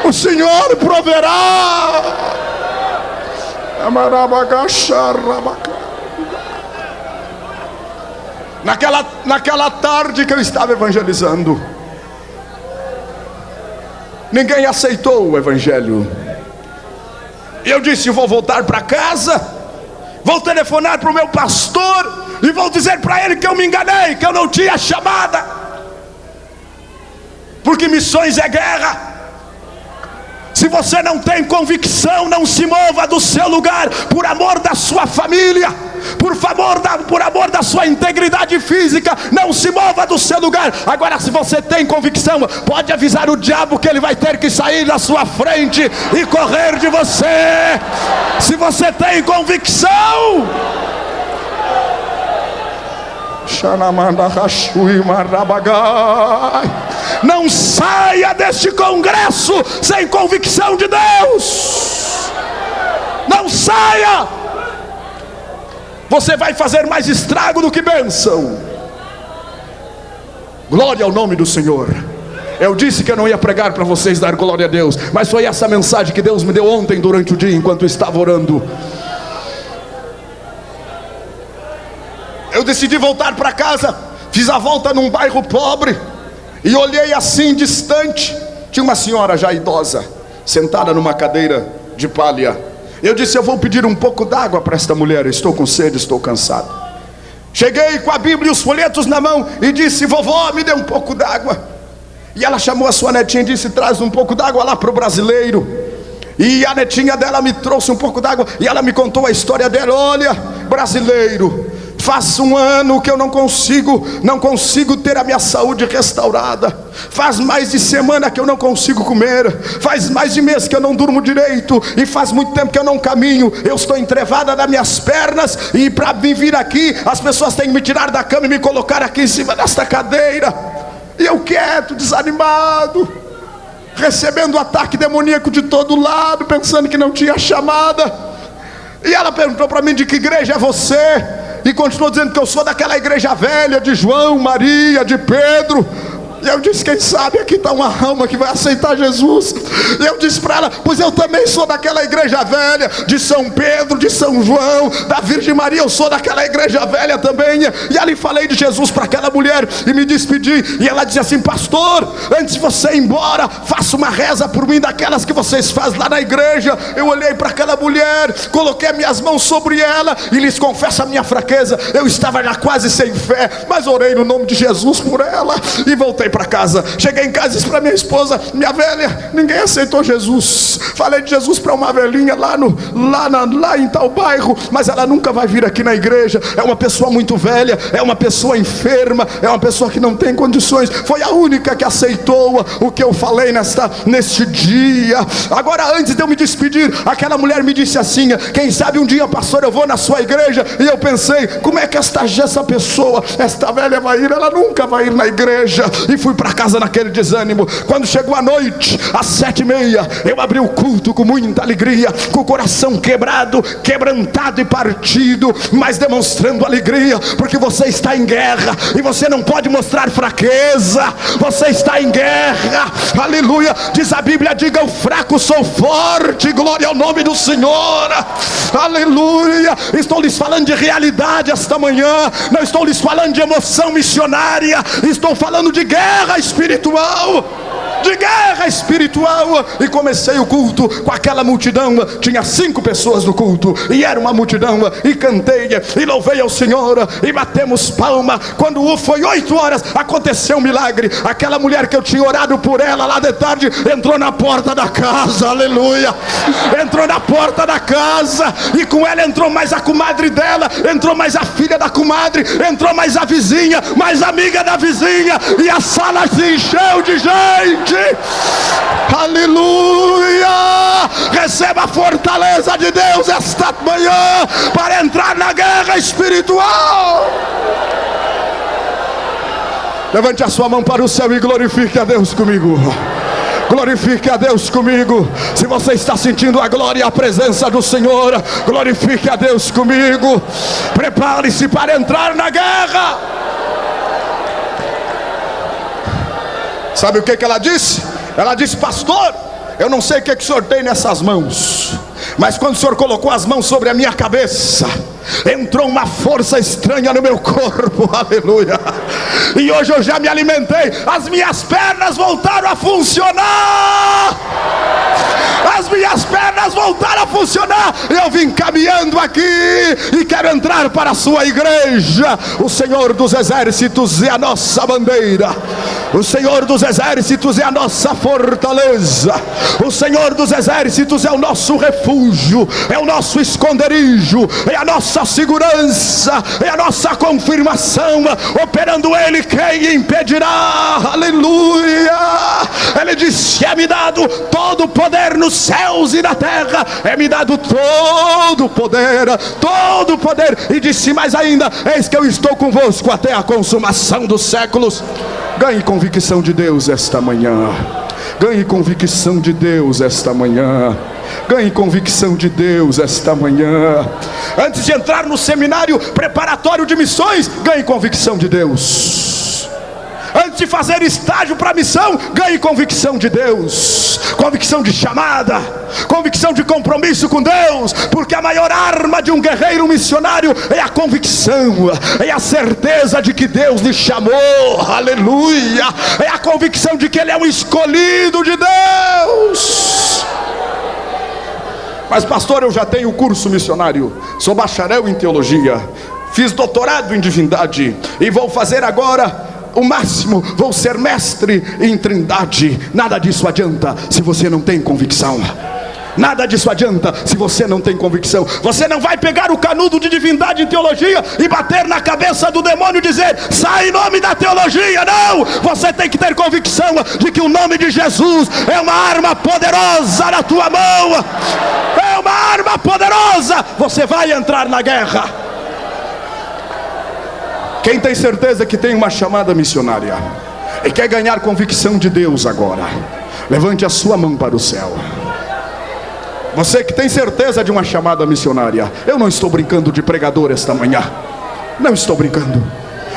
O Senhor proverá. Naquela tarde que eu estava evangelizando, ninguém aceitou o evangelho. E eu disse: vou voltar para casa, vou telefonar para o meu pastor e vou dizer para ele que eu me enganei, que eu não tinha chamada, porque missões é guerra. Se você não tem convicção, não se mova do seu lugar, por amor da sua família, por amor da sua integridade física. Não se mova do seu lugar. Agora, se você tem convicção, pode avisar o diabo que ele vai ter que sair da sua frente e correr de você. Se você tem convicção, não saia deste congresso sem convicção de Deus. Não saia. Você vai fazer mais estrago do que bênção. Glória ao nome do Senhor. Eu disse que eu não ia pregar para vocês dar glória a Deus, mas foi essa mensagem que Deus me deu ontem durante o dia, enquanto eu estava orando. Eu decidi voltar para casa. Fiz a volta num bairro pobre e olhei assim distante. Tinha uma senhora já idosa, sentada numa cadeira de palha. Eu disse: eu vou pedir um pouco d'água para esta mulher, estou com sede, estou cansado. Cheguei com a Bíblia e os folhetos na mão e disse: vovó, me dê um pouco d'água. E ela chamou a sua netinha e disse: traz um pouco d'água lá para o brasileiro. E a netinha dela me trouxe um pouco d'água e ela me contou a história dela. Olha, brasileiro, faz um ano que eu não consigo ter a minha saúde restaurada. Faz mais de semana que eu não consigo comer. Faz mais de mês que eu não durmo direito. E faz muito tempo que eu não caminho. Eu estou entrevada nas minhas pernas. E para vir aqui, as pessoas têm que me tirar da cama e me colocar aqui em cima desta cadeira. E eu quieto, desanimado, recebendo ataque demoníaco de todo lado, pensando que não tinha chamada. E ela perguntou para mim: de que igreja é você? E continuou dizendo que eu sou daquela igreja velha de João, Maria, de Pedro. E eu disse: quem sabe aqui está uma alma que vai aceitar Jesus. E eu disse para ela: pois eu também sou daquela igreja velha de São Pedro, de São João, da Virgem Maria. Eu sou daquela igreja velha também. E ali falei de Jesus para aquela mulher e me despedi. E ela disse assim: pastor, antes de você ir embora, faça uma reza por mim, daquelas que vocês fazem lá na igreja. Eu olhei para aquela mulher, coloquei as minhas mãos sobre ela e lhes confesso a minha fraqueza. Eu estava já quase sem fé, mas orei no nome de Jesus por ela e voltei para casa. Cheguei em casa e disse para minha esposa: minha velha, ninguém aceitou Jesus. Falei de Jesus para uma velhinha lá em tal bairro, mas ela nunca vai vir aqui na igreja. É uma pessoa muito velha, é uma pessoa enferma, é uma pessoa que não tem condições. Foi a única que aceitou o que eu falei neste dia. Agora, antes de eu me despedir, aquela mulher me disse assim: quem sabe um dia, pastor, eu vou na sua igreja. E eu pensei: como é que essa pessoa, esta velha vai ir? Ela nunca vai ir na igreja. E fui para casa naquele desânimo. Quando chegou a noite, às 7h30, eu abri o culto com muita alegria, com o coração quebrantado e partido, mas demonstrando alegria, porque você está em guerra e você não pode mostrar fraqueza. Você está em guerra, aleluia. Diz a Bíblia: diga: o fraco sou forte. Glória ao nome do Senhor, aleluia. Estou lhes falando de realidade esta manhã, não estou lhes falando de emoção missionária, estou falando de guerra espiritual. de guerra espiritual. E comecei o culto com aquela multidão. Tinha 5 pessoas no culto, e era uma multidão. E cantei, e louvei ao Senhor, e batemos palma. Quando foi 8 horas, aconteceu um milagre. Aquela mulher que eu tinha orado por ela lá de tarde, entrou na porta da casa, aleluia. Entrou na porta da casa, e com ela entrou mais a comadre dela, entrou mais a filha da comadre, entrou mais a vizinha, mais a amiga da vizinha, e a sala se encheu de gente. Aleluia. Receba a fortaleza de Deus esta manhã para entrar na guerra espiritual. Levante a sua mão para o céu e glorifique a Deus comigo. Glorifique a Deus comigo. Se você está sentindo a glória e a presença do Senhor, glorifique a Deus comigo. Prepare-se para entrar na guerra. Sabe o que ela disse? Ela disse: pastor, eu não sei o que o senhor tem nessas mãos, mas quando o senhor colocou as mãos sobre a minha cabeça, entrou uma força estranha no meu corpo, aleluia. E hoje eu já me alimentei, as minhas pernas voltaram a funcionar. As minhas pernas voltaram a funcionar. Eu vim caminhando aqui e quero entrar para a sua igreja. O Senhor dos Exércitos é a nossa bandeira. O Senhor dos Exércitos é a nossa fortaleza. O Senhor dos Exércitos é o nosso refúgio, é o nosso esconderijo, é a nossa segurança, é a nossa confirmação. Operando Ele, quem impedirá? Aleluia. Ele disse: é-me dado todo o poder nos céus e na terra, é-me dado todo o poder, todo o poder. E disse mais ainda: eis que eu estou convosco até a consumação dos séculos. Ganhe convicção de Deus esta manhã. Ganhe convicção de Deus esta manhã. Ganhe convicção de Deus esta manhã. Antes de entrar no seminário preparatório de missões, ganhe convicção de Deus. Antes de fazer estágio para missão, ganhe convicção de Deus. Convicção de chamada, convicção de compromisso com Deus. Porque a maior arma de um guerreiro missionário é a convicção, é a certeza de que Deus lhe chamou, aleluia. É a convicção de que ele é um escolhido de Deus. Mas pastor, eu já tenho curso missionário, sou bacharel em teologia, fiz doutorado em divindade e vou fazer agora o máximo, vou ser mestre em trindade. Nada disso adianta se você não tem convicção. Nada disso adianta se você não tem convicção. Você não vai pegar o canudo de divindade em teologia e bater na cabeça do demônio e dizer: sai em nome da teologia. Não, você tem que ter convicção de que o nome de Jesus é uma arma poderosa na tua mão. É uma arma poderosa. Você vai entrar na guerra. Quem tem certeza que tem uma chamada missionária e quer ganhar convicção de Deus agora, levante a sua mão para o céu. Você que tem certeza de uma chamada missionária. Eu não estou brincando de pregador esta manhã. Não estou brincando.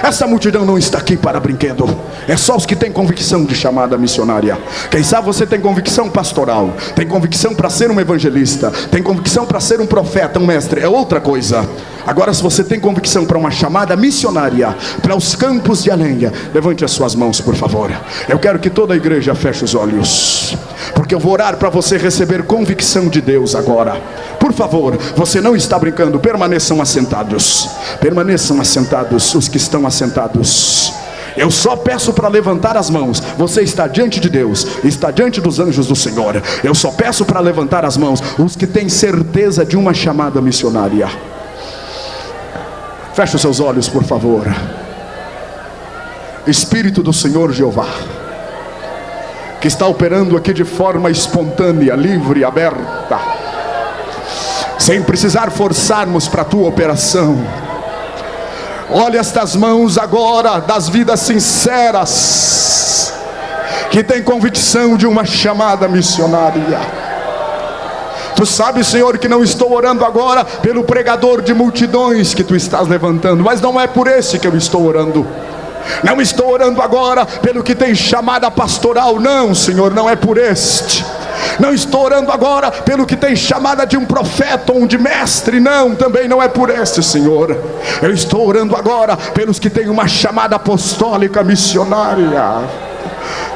Essa multidão não está aqui para brinquedo. É só os que têm convicção de chamada missionária. Quem sabe você tem convicção pastoral, tem convicção para ser um evangelista, tem convicção para ser um profeta, um mestre, é outra coisa. Agora, se você tem convicção para uma chamada missionária, para os campos de além, levante as suas mãos, por favor. Eu quero que toda a igreja feche os olhos, porque eu vou orar para você receber convicção de Deus agora. Por favor, você não está brincando. Permaneçam assentados. Permaneçam assentados, os que estão assentados. Eu só peço para levantar as mãos. Você está diante de Deus, está diante dos anjos do Senhor. Eu só peço para levantar as mãos os que têm certeza de uma chamada missionária. Feche os seus olhos, por favor. Espírito do Senhor Jeová, que está operando aqui de forma espontânea, livre, aberta, sem precisar forçarmos para a tua operação. Olha estas mãos agora, das vidas sinceras, que tem convicção de uma chamada missionária. Tu sabes, Senhor, que não estou orando agora pelo pregador de multidões que tu estás levantando, mas não é por esse que eu estou orando. Não estou orando agora pelo que tem chamada pastoral, não, Senhor, não é por este. Não estou orando agora pelo que tem chamada de um profeta ou de mestre, não, também não é por este, Senhor. Eu estou orando agora pelos que têm uma chamada apostólica missionária.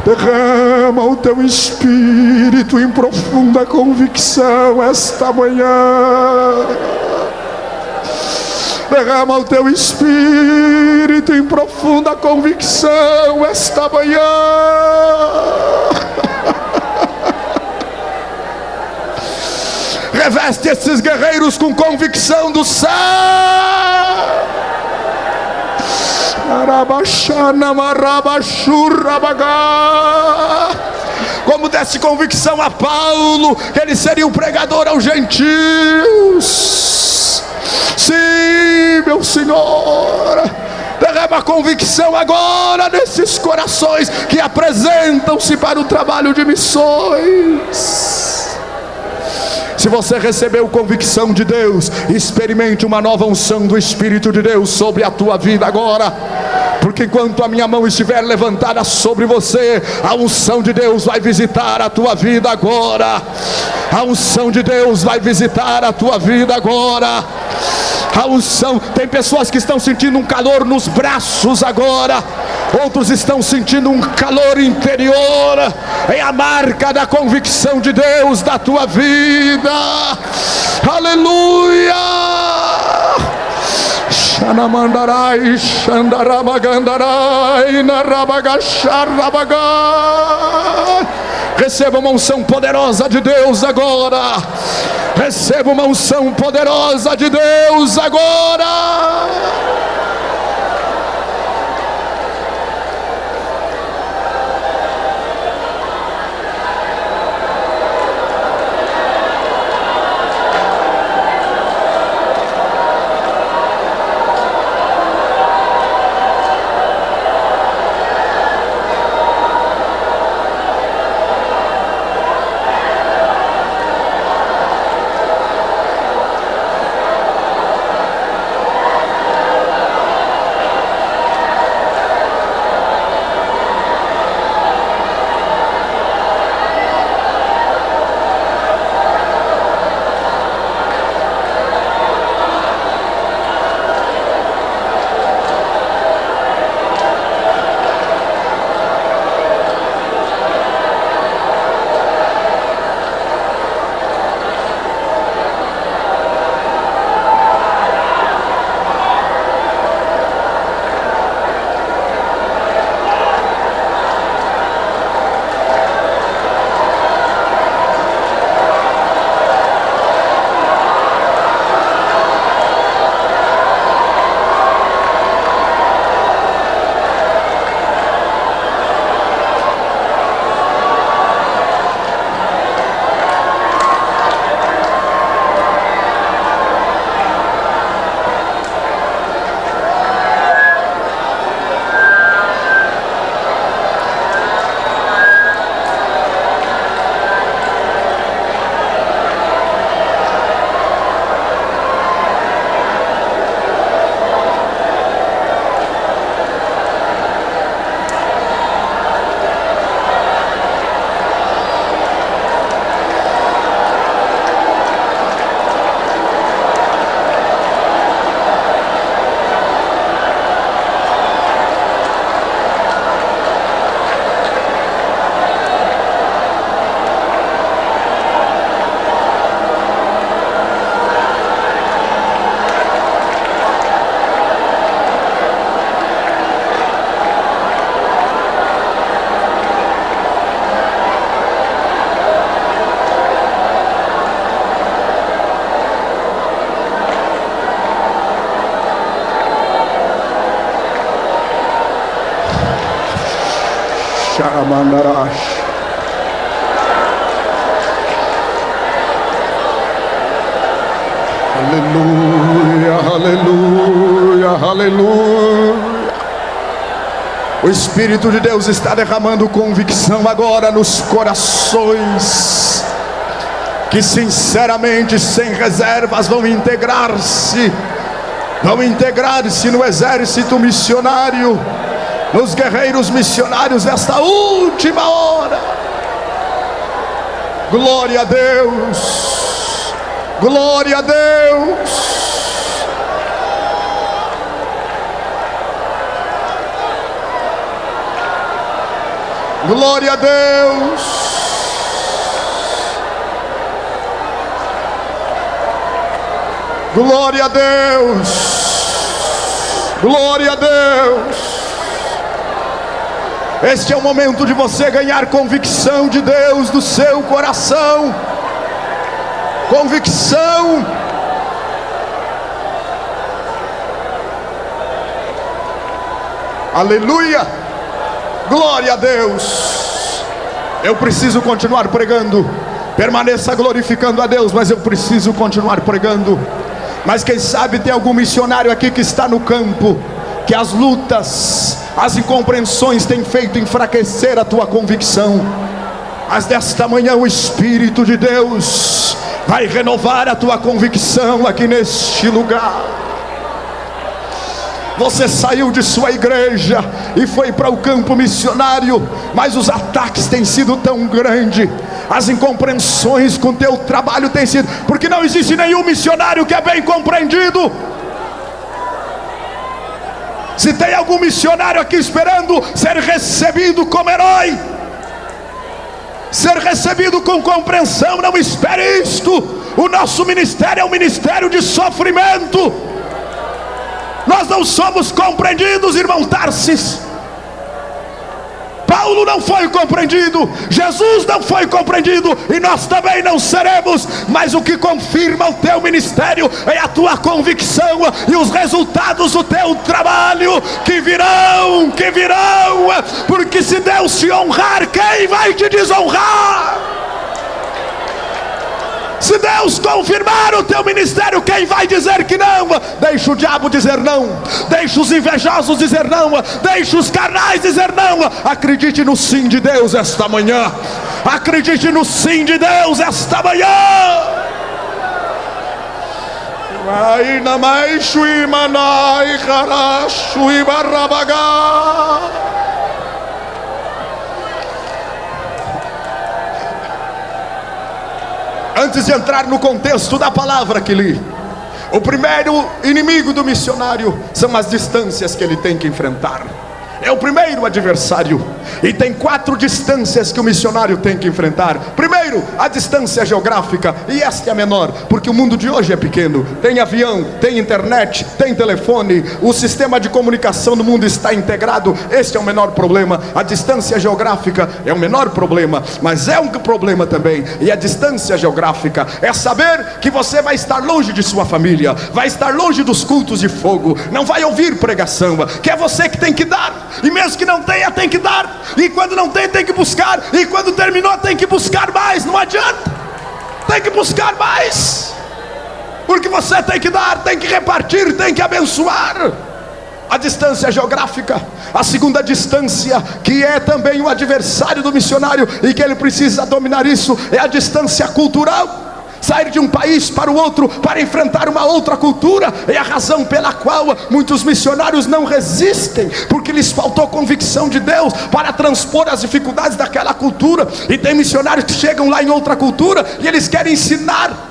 Derrama o teu espírito em profunda convicção esta manhã. Derrama o teu espírito em profunda convicção esta manhã. Reveste esses guerreiros com convicção do céu. Como desse convicção a Paulo que ele seria um pregador aos gentios. Sim, meu Senhor, derrama convicção agora nesses corações que apresentam-se para o trabalho de missões. Se você recebeu convicção de Deus, experimente uma nova unção do Espírito de Deus sobre a tua vida agora. Porque enquanto a minha mão estiver levantada sobre você, a unção de Deus vai visitar a tua vida agora. A unção de Deus vai visitar a tua vida agora. A unção, tem pessoas que estão sentindo um calor nos braços agora. Outros estão sentindo um calor interior. É a marca da convicção de Deus da tua vida. Aleluia. Xanamandarai, xandaramagandarai, narabagacharrabagai. Receba uma unção poderosa de Deus agora. Receba uma unção poderosa de Deus agora. Sharamandarash. Aleluia, aleluia, aleluia. O Espírito de Deus está derramando convicção agora nos corações que sinceramente, sem reservas, vão integrar-se no exército missionário, nos guerreiros missionários desta última hora. Glória a Deus, glória a Deus. Glória a Deus. Glória a Deus. Glória a Deus. Este é o momento de você ganhar convicção de Deus do seu coração. Convicção. Aleluia. Glória a Deus. Eu preciso continuar pregando. Permaneça glorificando a Deus, mas eu preciso continuar pregando. Mas quem sabe tem algum missionário aqui que está no campo, que as lutas, as incompreensões têm feito enfraquecer a tua convicção. Mas desta manhã o Espírito de Deus vai renovar a tua convicção aqui neste lugar. Você saiu de sua igreja e foi para o campo missionário, mas os ataques têm sido tão grandes, as incompreensões com teu trabalho têm sido, porque não existe nenhum missionário que é bem compreendido. Se tem algum missionário aqui esperando ser recebido como herói, ser recebido com compreensão, não espere isto. O nosso ministério é um ministério de sofrimento. Nós não somos compreendidos, irmão Tarsis. Paulo não foi compreendido, Jesus não foi compreendido, e nós também não seremos. Mas o que confirma o teu ministério é a tua convicção e os resultados do teu trabalho que virão, porque se Deus te honrar, quem vai te desonrar? Se Deus confirmar o teu ministério, quem vai dizer que não? Deixa o diabo dizer não, deixa os invejosos dizer não, deixa os carnais dizer não. Acredite no sim de Deus esta manhã. Acredite no sim de Deus esta manhã. Vai na mais chuimanai carashu e barrabagá. Antes de entrar no contexto da palavra que li, o primeiro inimigo do missionário são as distâncias que ele tem que enfrentar. É o primeiro adversário. E tem 4 distâncias que o missionário tem que enfrentar. Primeiro, a distância geográfica. E esta é a menor, porque o mundo de hoje é pequeno. Tem avião, tem internet, tem telefone. O sistema de comunicação no mundo está integrado. Este é o menor problema. A distância geográfica é o menor problema, mas é um problema também. E a distância geográfica é saber que você vai estar longe de sua família, vai estar longe dos cultos de fogo, não vai ouvir pregação, que é você que tem que dar. E mesmo que não tenha, tem que dar. E quando não tem, tem que buscar. E quando terminou, tem que buscar mais. Não adianta, tem que buscar mais, porque você tem que dar, tem que repartir, tem que abençoar. A distância geográfica. A segunda distância, que é também o adversário do missionário, e que ele precisa dominar isso, é a distância cultural. Sair de um país para o outro para enfrentar uma outra cultura é a razão pela qual muitos missionários não resistem, porque lhes faltou convicção de Deus para transpor as dificuldades daquela cultura. E tem missionários que chegam lá em outra cultura e eles querem ensinar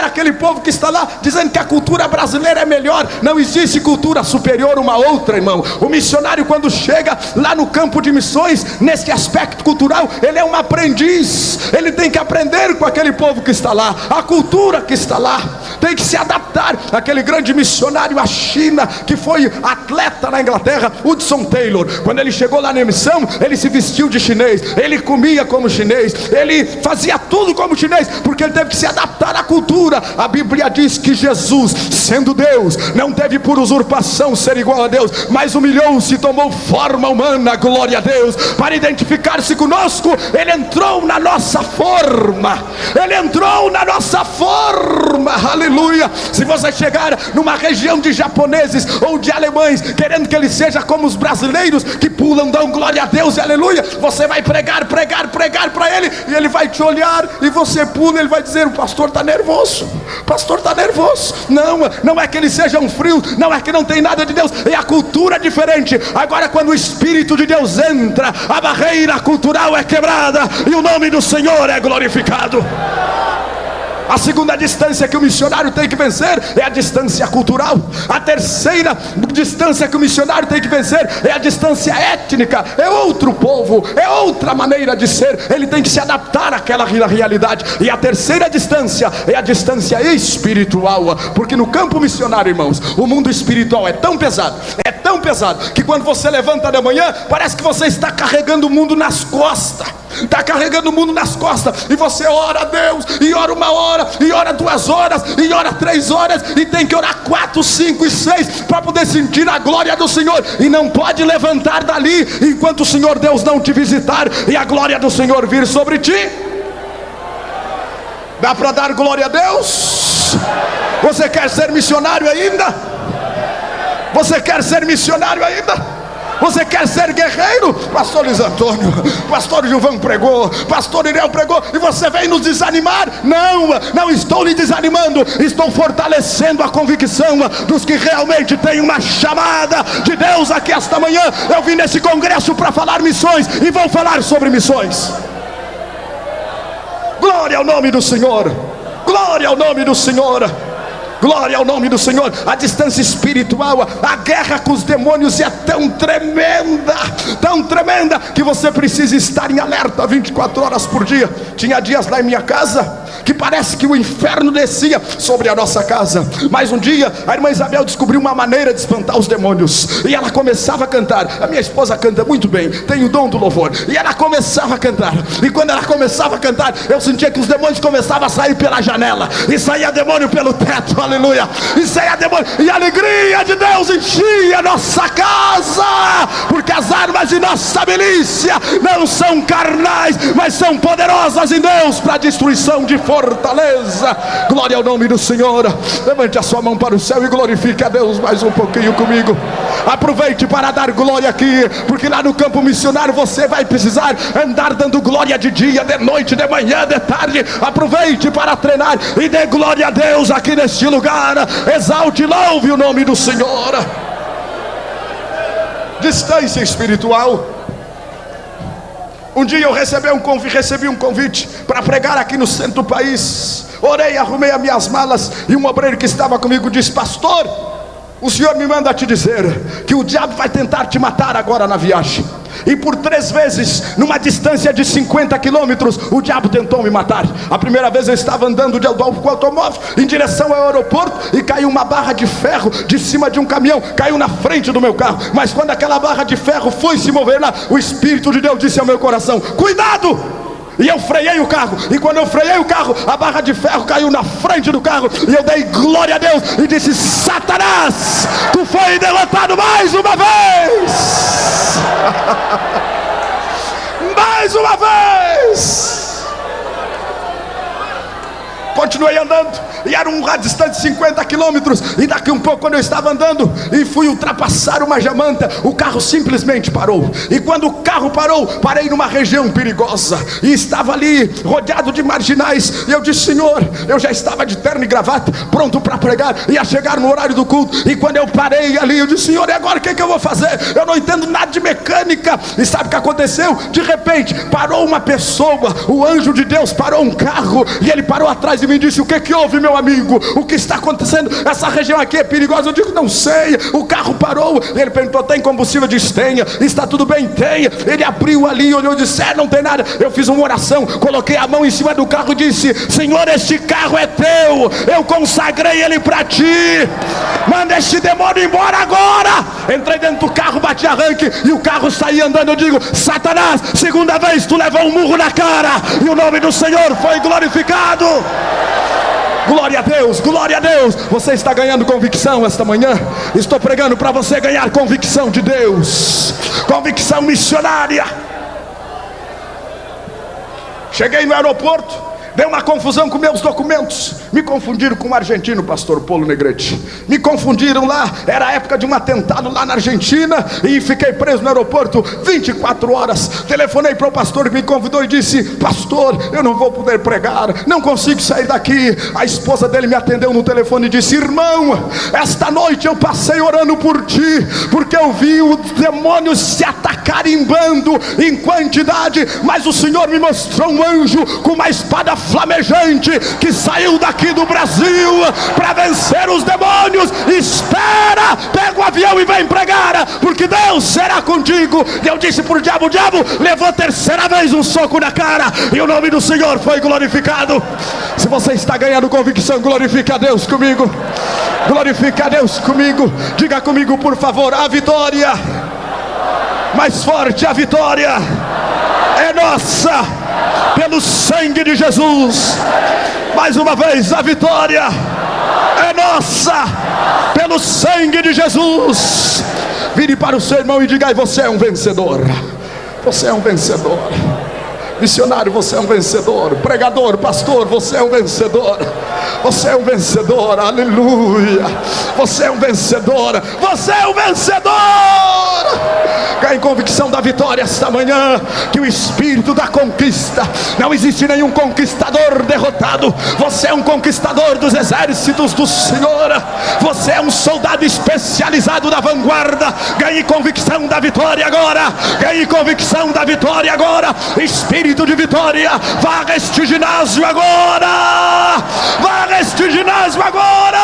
aquele povo que está lá, dizendo que a cultura brasileira é melhor. Não existe cultura superior uma outra, irmão. O missionário, quando chega lá no campo de missões, nesse aspecto cultural, ele é um aprendiz. Ele tem que aprender com aquele povo que está lá, a cultura que está lá, tem que se adaptar. Aquele grande missionário à China, que foi atleta na Inglaterra, Hudson Taylor, quando ele chegou lá na missão, ele se vestiu de chinês, ele comia como chinês, ele fazia tudo como chinês, porque ele teve que se adaptar à cultura. A Bíblia diz que Jesus, sendo Deus, não teve por usurpação ser igual a Deus, mas humilhou-se, tomou forma humana, glória a Deus, para identificar-se conosco. Ele entrou na nossa forma, aleluia. Se você chegar numa região de japoneses ou de alemães, querendo que ele seja como os brasileiros, que pulam, dão glória a Deus e aleluia, você vai pregar para ele, e ele vai te olhar, e você pula, ele vai dizer: o pastor está nervoso, não é que eles sejam frios, não é que não tem nada de Deus, é a cultura diferente. Agora, quando o Espírito de Deus entra, a barreira cultural é quebrada, e o nome do Senhor é glorificado. A segunda distância que o missionário tem que vencer é a distância cultural. A terceira distância que o missionário tem que vencer é a distância étnica. É outro povo, é outra maneira de ser. Ele tem que se adaptar àquela realidade. E a terceira distância é a distância espiritual. Porque no campo missionário, irmãos, o mundo espiritual é tão pesado, que quando você levanta de manhã, parece que você está carregando o mundo nas costas. Está carregando o mundo nas costas. E você ora a Deus, e ora 1 hora, e ora 2 horas, e ora 3 horas, e tem que orar 4, 5 e 6 para poder sentir a glória do Senhor. E não pode levantar dali enquanto o Senhor Deus não te visitar e a glória do Senhor vir sobre ti. Dá para dar glória a Deus? Você quer ser missionário ainda? Você quer ser missionário ainda? Você quer ser guerreiro? Pastor Luiz Antônio, pastor Gilvão pregou, pastor Irel pregou, e você vem nos desanimar? Não estou lhe desanimando, estou fortalecendo a convicção dos que realmente têm uma chamada de Deus aqui esta manhã. Eu vim nesse congresso para falar missões, e vou falar sobre missões. Glória ao nome do Senhor, glória ao nome do Senhor, glória ao nome do Senhor. A distância espiritual, a guerra com os demônios é tão tremenda, que você precisa estar em alerta 24 horas por dia. Tinha dias lá em minha casa que parece que o inferno descia sobre a nossa casa. Mas um dia a irmã Isabel descobriu uma maneira de espantar os demônios, e ela começava a cantar. A minha esposa canta muito bem, tem o dom do louvor, e ela começava a cantar. E quando ela começava a cantar, eu sentia que os demônios começavam a sair pela janela, e saía demônio pelo teto, aleluia, e saía demônio, e a alegria de Deus enchia a nossa casa, porque as armas de nossa milícia não são carnais, mas são poderosas em Deus para destruição de fortaleza. Glória ao nome do Senhor. Levante a sua mão para o céu e glorifique a Deus mais um pouquinho comigo. Aproveite para dar glória aqui, porque lá no campo missionário você vai precisar andar dando glória de dia, de noite, de manhã, de tarde. Aproveite para treinar e dê glória a Deus aqui neste lugar. Exalte e louve o nome do Senhor. Distância espiritual. Um dia eu recebi um convite para pregar aqui no centro do país. Orei, arrumei as minhas malas, e um obreiro que estava comigo disse: pastor, o senhor me manda te dizer que o diabo vai tentar te matar agora na viagem. E por 3 vezes, numa distância de 50 quilômetros, o diabo tentou me matar. A primeira vez eu estava andando com o automóvel em direção ao aeroporto, e caiu uma barra de ferro de cima de um caminhão, caiu na frente do meu carro. Mas quando aquela barra de ferro foi se mover lá, o Espírito de Deus disse ao meu coração: cuidado! E eu freiei o carro, e quando eu freiei o carro, a barra de ferro caiu na frente do carro, e eu dei glória a Deus e disse: Satanás, tu foi derrotado mais uma vez. Mais uma vez. Continuei andando, e era uma distância de 50 quilômetros. E daqui um pouco, quando eu estava andando e fui ultrapassar uma jamanta, o carro simplesmente parou. E quando o carro parou, parei numa região perigosa, e estava ali rodeado de marginais. E eu disse: Senhor, eu já estava de terno e gravata, pronto para pregar, ia chegar no horário do culto. E quando eu parei ali, eu disse: Senhor, e agora o que eu vou fazer? Eu não entendo nada de mecânica. E sabe o que aconteceu? De repente parou uma pessoa, o anjo de Deus parou um carro, e ele parou atrás e me disse: o que houve, meu amigo? O que está acontecendo? Essa região aqui é perigosa. Eu digo: não sei. O carro parou. Ele perguntou: tem combustível? Eu disse: tenha. Está tudo bem? Tenha. Ele abriu ali, olhou e disse: não tem nada. Eu fiz uma oração, coloquei a mão em cima do carro e disse: Senhor, este carro é teu, eu consagrei ele para ti, manda este demônio embora agora. Entrei dentro do carro, bati arranque, e o carro saía andando. Eu digo: Satanás, segunda vez tu levou um murro na cara, e o nome do Senhor foi glorificado. Glória a Deus, glória a Deus. Você está ganhando convicção esta manhã? Estou pregando para você ganhar convicção de Deus, convicção missionária. Cheguei no aeroporto, deu uma confusão com meus documentos. Me confundiram com um argentino, pastor Paulo Negrete. Me confundiram lá, era a época de um atentado lá na Argentina, e fiquei preso no aeroporto 24 horas. Telefonei para o pastor que me convidou e disse: pastor, eu não vou poder pregar, não consigo sair daqui. A esposa dele me atendeu no telefone e disse: irmão, esta noite eu passei orando por ti, porque eu vi os demônios se atacar em bando, em quantidade, mas o Senhor me mostrou um anjo com uma espada flamejante que saiu daqui do Brasil para vencer os demônios. Espera, pega o avião e vem pregar, porque Deus será contigo. Eu disse para o diabo: levou a terceira vez um soco na cara, e o nome do Senhor foi glorificado. Se você está ganhando convicção, glorifique a Deus comigo. Glorifique a Deus comigo. Diga comigo, por favor: a vitória, mais forte, a vitória é nossa pelo sangue de Jesus. Mais uma vez: a vitória é nossa pelo sangue de Jesus. Vire para o seu irmão e diga: e você é um vencedor. Você é um vencedor. Missionário, você é um vencedor. Pregador, pastor, você é um vencedor. Você é um vencedor, aleluia. Você é um vencedor. Você é um vencedor. Ganhe convicção da vitória esta manhã, que o espírito da conquista, não existe nenhum conquistador derrotado. Você é um conquistador dos exércitos do Senhor. Você é um soldado especializado da vanguarda. Ganhe convicção da vitória agora. Ganhe convicção da vitória agora. Espírito de vitória, vá a este ginásio agora. Vá a este ginásio agora.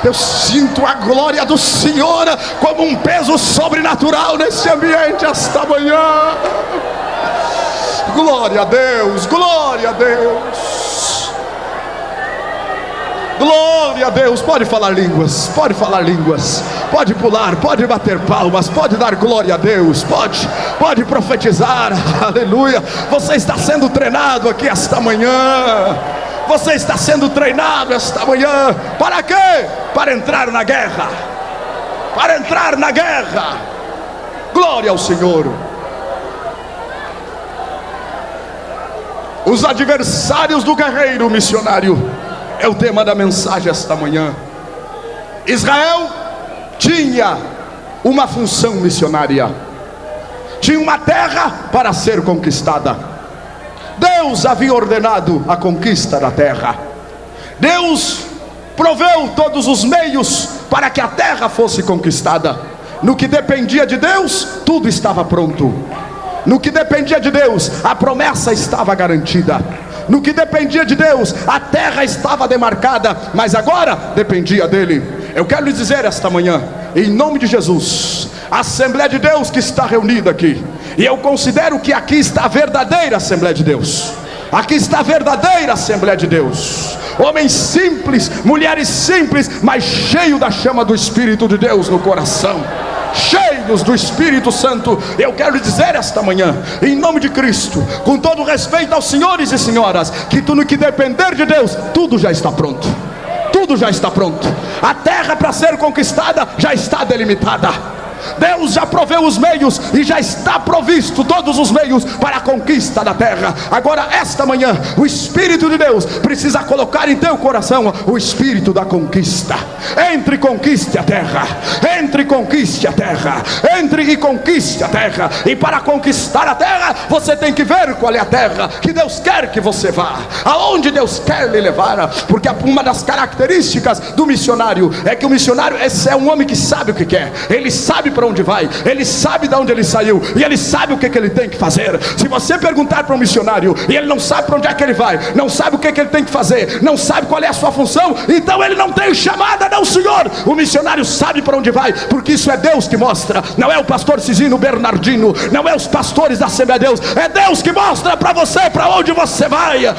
Eu sinto a glória do Senhor como um peso sobrenatural nesse ambiente esta manhã. Glória a Deus, glória a Deus, glória a Deus. Pode falar línguas, pode falar línguas, pode pular, pode bater palmas, pode dar glória a Deus, pode profetizar, aleluia. Você está sendo treinado aqui esta manhã. Você está sendo treinado esta manhã. Para quê? Para entrar na guerra. Para entrar na guerra. Glória ao Senhor. Os adversários do guerreiro missionário é o tema da mensagem esta manhã. Israel tinha uma função missionária, tinha uma terra para ser conquistada. Deus havia ordenado a conquista da terra. Deus proveu todos os meios para que a terra fosse conquistada. No que dependia de Deus, tudo estava pronto. No que dependia de Deus, a promessa estava garantida. No que dependia de Deus, a terra estava demarcada. Mas agora dependia dele. Eu quero lhe dizer esta manhã, em nome de Jesus, a Assembleia de Deus que está reunida aqui, e eu considero que aqui está a verdadeira Assembleia de Deus. Aqui está a verdadeira Assembleia de Deus. Homens simples, mulheres simples, mas cheios da chama do Espírito de Deus no coração, cheios do Espírito Santo. Eu quero lhe dizer esta manhã, em nome de Cristo, com todo respeito aos senhores e senhoras, que tudo no que depender de Deus, tudo já está pronto. Tudo já está pronto. A terra para ser conquistada já está delimitada. Deus já proveu os meios e já está provisto todos os meios para a conquista da terra. Agora esta manhã o Espírito de Deus precisa colocar em teu coração o espírito da conquista. Entre e conquiste a terra. Entre e conquiste a terra. Entre e conquiste a terra. E para conquistar a terra, você tem que ver qual é a terra que Deus quer que você vá, aonde Deus quer lhe levar. Porque uma das características do missionário é que o missionário é um homem que sabe o que quer. Ele sabe para onde vai, ele sabe de onde ele saiu, e ele sabe o que ele tem que fazer. Se você perguntar para um missionário e ele não sabe para onde é que ele vai, não sabe o que ele tem que fazer, não sabe qual é a sua função, então ele não tem chamada, não senhor. O missionário sabe para onde vai, porque isso é Deus que mostra. Não é o pastor Cisino Bernardino, não é os pastores da Assembleia de Deus, é Deus que mostra para você para onde você vai. É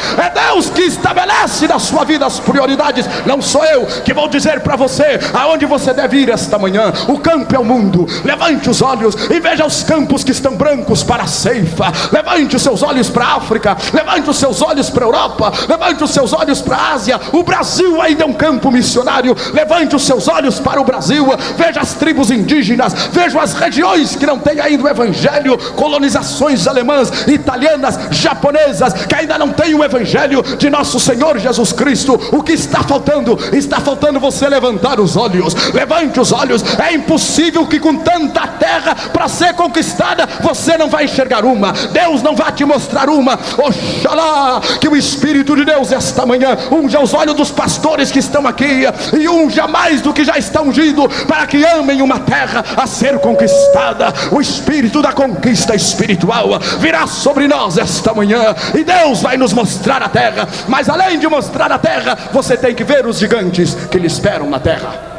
Deus que estabelece na sua vida as prioridades. Não sou eu que vou dizer para você aonde você deve ir esta manhã. O campo é o mundo. Levante os olhos e veja os campos que estão brancos para a ceifa. Levante os seus olhos para a África, levante os seus olhos para a Europa, levante os seus olhos para a Ásia. O Brasil ainda é um campo missionário. Levante os seus olhos para o Brasil, veja as tribos indígenas, veja as regiões que não têm ainda o evangelho, colonizações alemãs, italianas, japonesas, que ainda não têm o evangelho de nosso Senhor Jesus Cristo. O que está faltando? Está faltando você levantar os olhos. Levante os olhos. É impossível que com com tanta terra para ser conquistada, você não vai enxergar uma, Deus não vai te mostrar uma. Oxalá que o Espírito de Deus esta manhã unja os olhos dos pastores que estão aqui, e unja mais do que já está ungido, para que amem uma terra a ser conquistada. O Espírito da conquista espiritual virá sobre nós esta manhã, e Deus vai nos mostrar a terra. Mas além de mostrar a terra, você tem que ver os gigantes que lhe esperam na terra.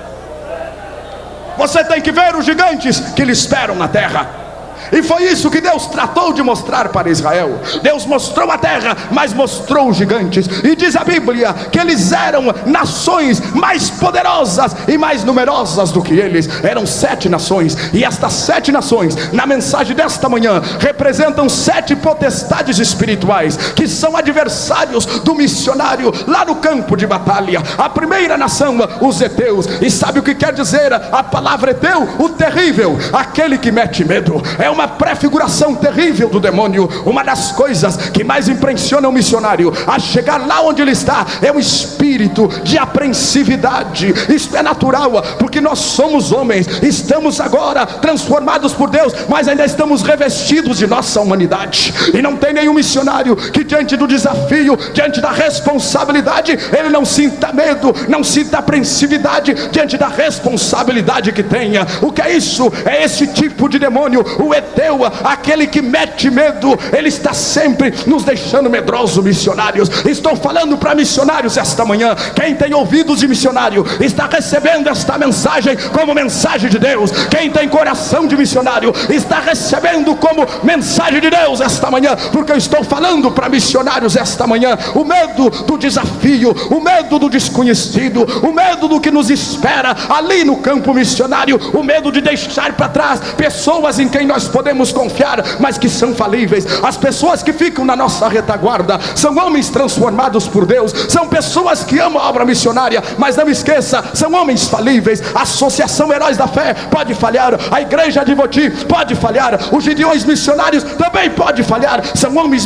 Você tem que ver os gigantes que lhe esperam na terra. E foi isso que Deus tratou de mostrar para Israel. Deus mostrou a terra, mas mostrou os gigantes. E diz a Bíblia que eles eram nações mais poderosas e mais numerosas do que eles. Eram 7 nações. E estas 7 nações, na mensagem desta manhã, representam 7 potestades espirituais, que são adversários do missionário lá no campo de batalha. A primeira nação, os heteus. E sabe o que quer dizer a palavra heteu? O terrível, aquele que mete medo. É uma prefiguração terrível do demônio. Uma das coisas que mais impressiona o missionário a chegar lá onde ele está é um espírito de apreensividade. Isso é natural, porque nós somos homens, estamos agora transformados por Deus, mas ainda estamos revestidos de nossa humanidade. E não tem nenhum missionário que diante do desafio, diante da responsabilidade, ele não sinta medo, não sinta apreensividade diante da responsabilidade que tenha. O que é isso? É esse tipo de demônio, o heteu, aquele que mete medo. Ele está sempre nos deixando medrosos, missionários. Estou falando para missionários esta manhã. Quem tem ouvidos de missionário está recebendo esta mensagem como mensagem de Deus. Quem tem coração de missionário está recebendo como mensagem de Deus esta manhã, porque eu estou falando para missionários esta manhã. O medo do desafio, o medo do desconhecido, o medo do que nos espera ali no campo missionário, o medo de deixar para trás pessoas em quem nós podemos confiar, mas que são falíveis. As pessoas que ficam na nossa retaguarda são homens transformados por Deus, são pessoas que amam a obra missionária, mas não esqueça, são homens falíveis. A Associação Heróis da Fé pode falhar, a Igreja de Voti pode falhar, os Gideões missionários também pode falhar. São homens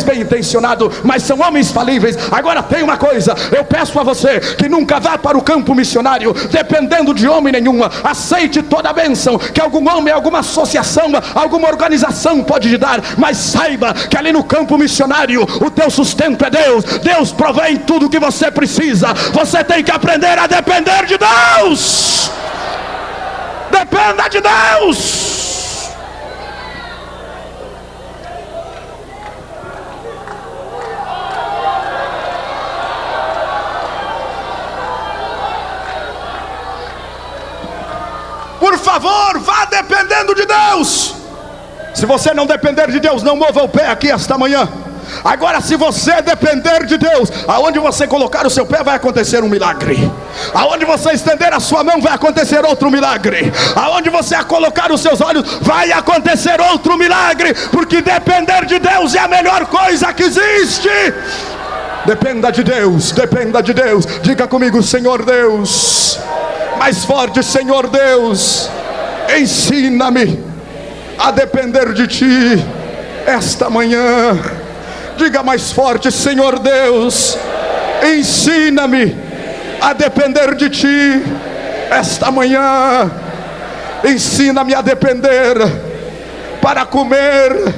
bem intencionados, mas são homens falíveis. Agora tem uma coisa, eu peço a você que nunca vá para o campo missionário dependendo de homem nenhum. Aceite toda a bênção que algum homem, alguma associação, alguma organização pode te dar, mas saiba que ali no campo missionário o teu sustento é Deus. Deus provém tudo o que você precisa. Você tem que aprender a depender de Deus. Dependa de Deus. Por favor, vá dependendo de Deus. Se você não depender de Deus, não mova o pé aqui esta manhã. Agora, se você depender de Deus, aonde você colocar o seu pé vai acontecer um milagre. Aonde você estender a sua mão vai acontecer outro milagre. Aonde você colocar os seus olhos vai acontecer outro milagre. Porque depender de Deus é a melhor coisa que existe. Dependa de Deus, dependa de Deus. Diga comigo: Senhor Deus. Mais forte: Senhor Deus, ensina-me a depender de Ti esta manhã. Diga mais forte: Senhor Deus, ensina-me a depender de Ti esta manhã. Ensina-me a depender para comer.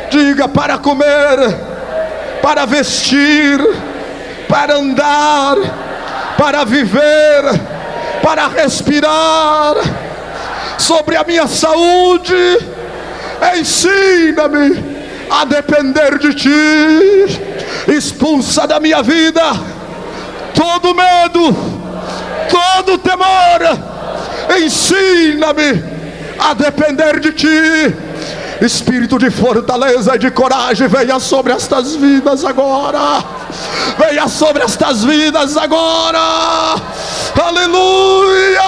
Diga: para comer, para vestir, para andar, para viver, para respirar, sobre a minha saúde. Ensina-me a depender de Ti. Expulsa da minha vida todo medo, todo temor. Ensina-me a depender de Ti. Espírito de fortaleza e de coragem, venha sobre estas vidas agora. Venha sobre estas vidas agora. Aleluia.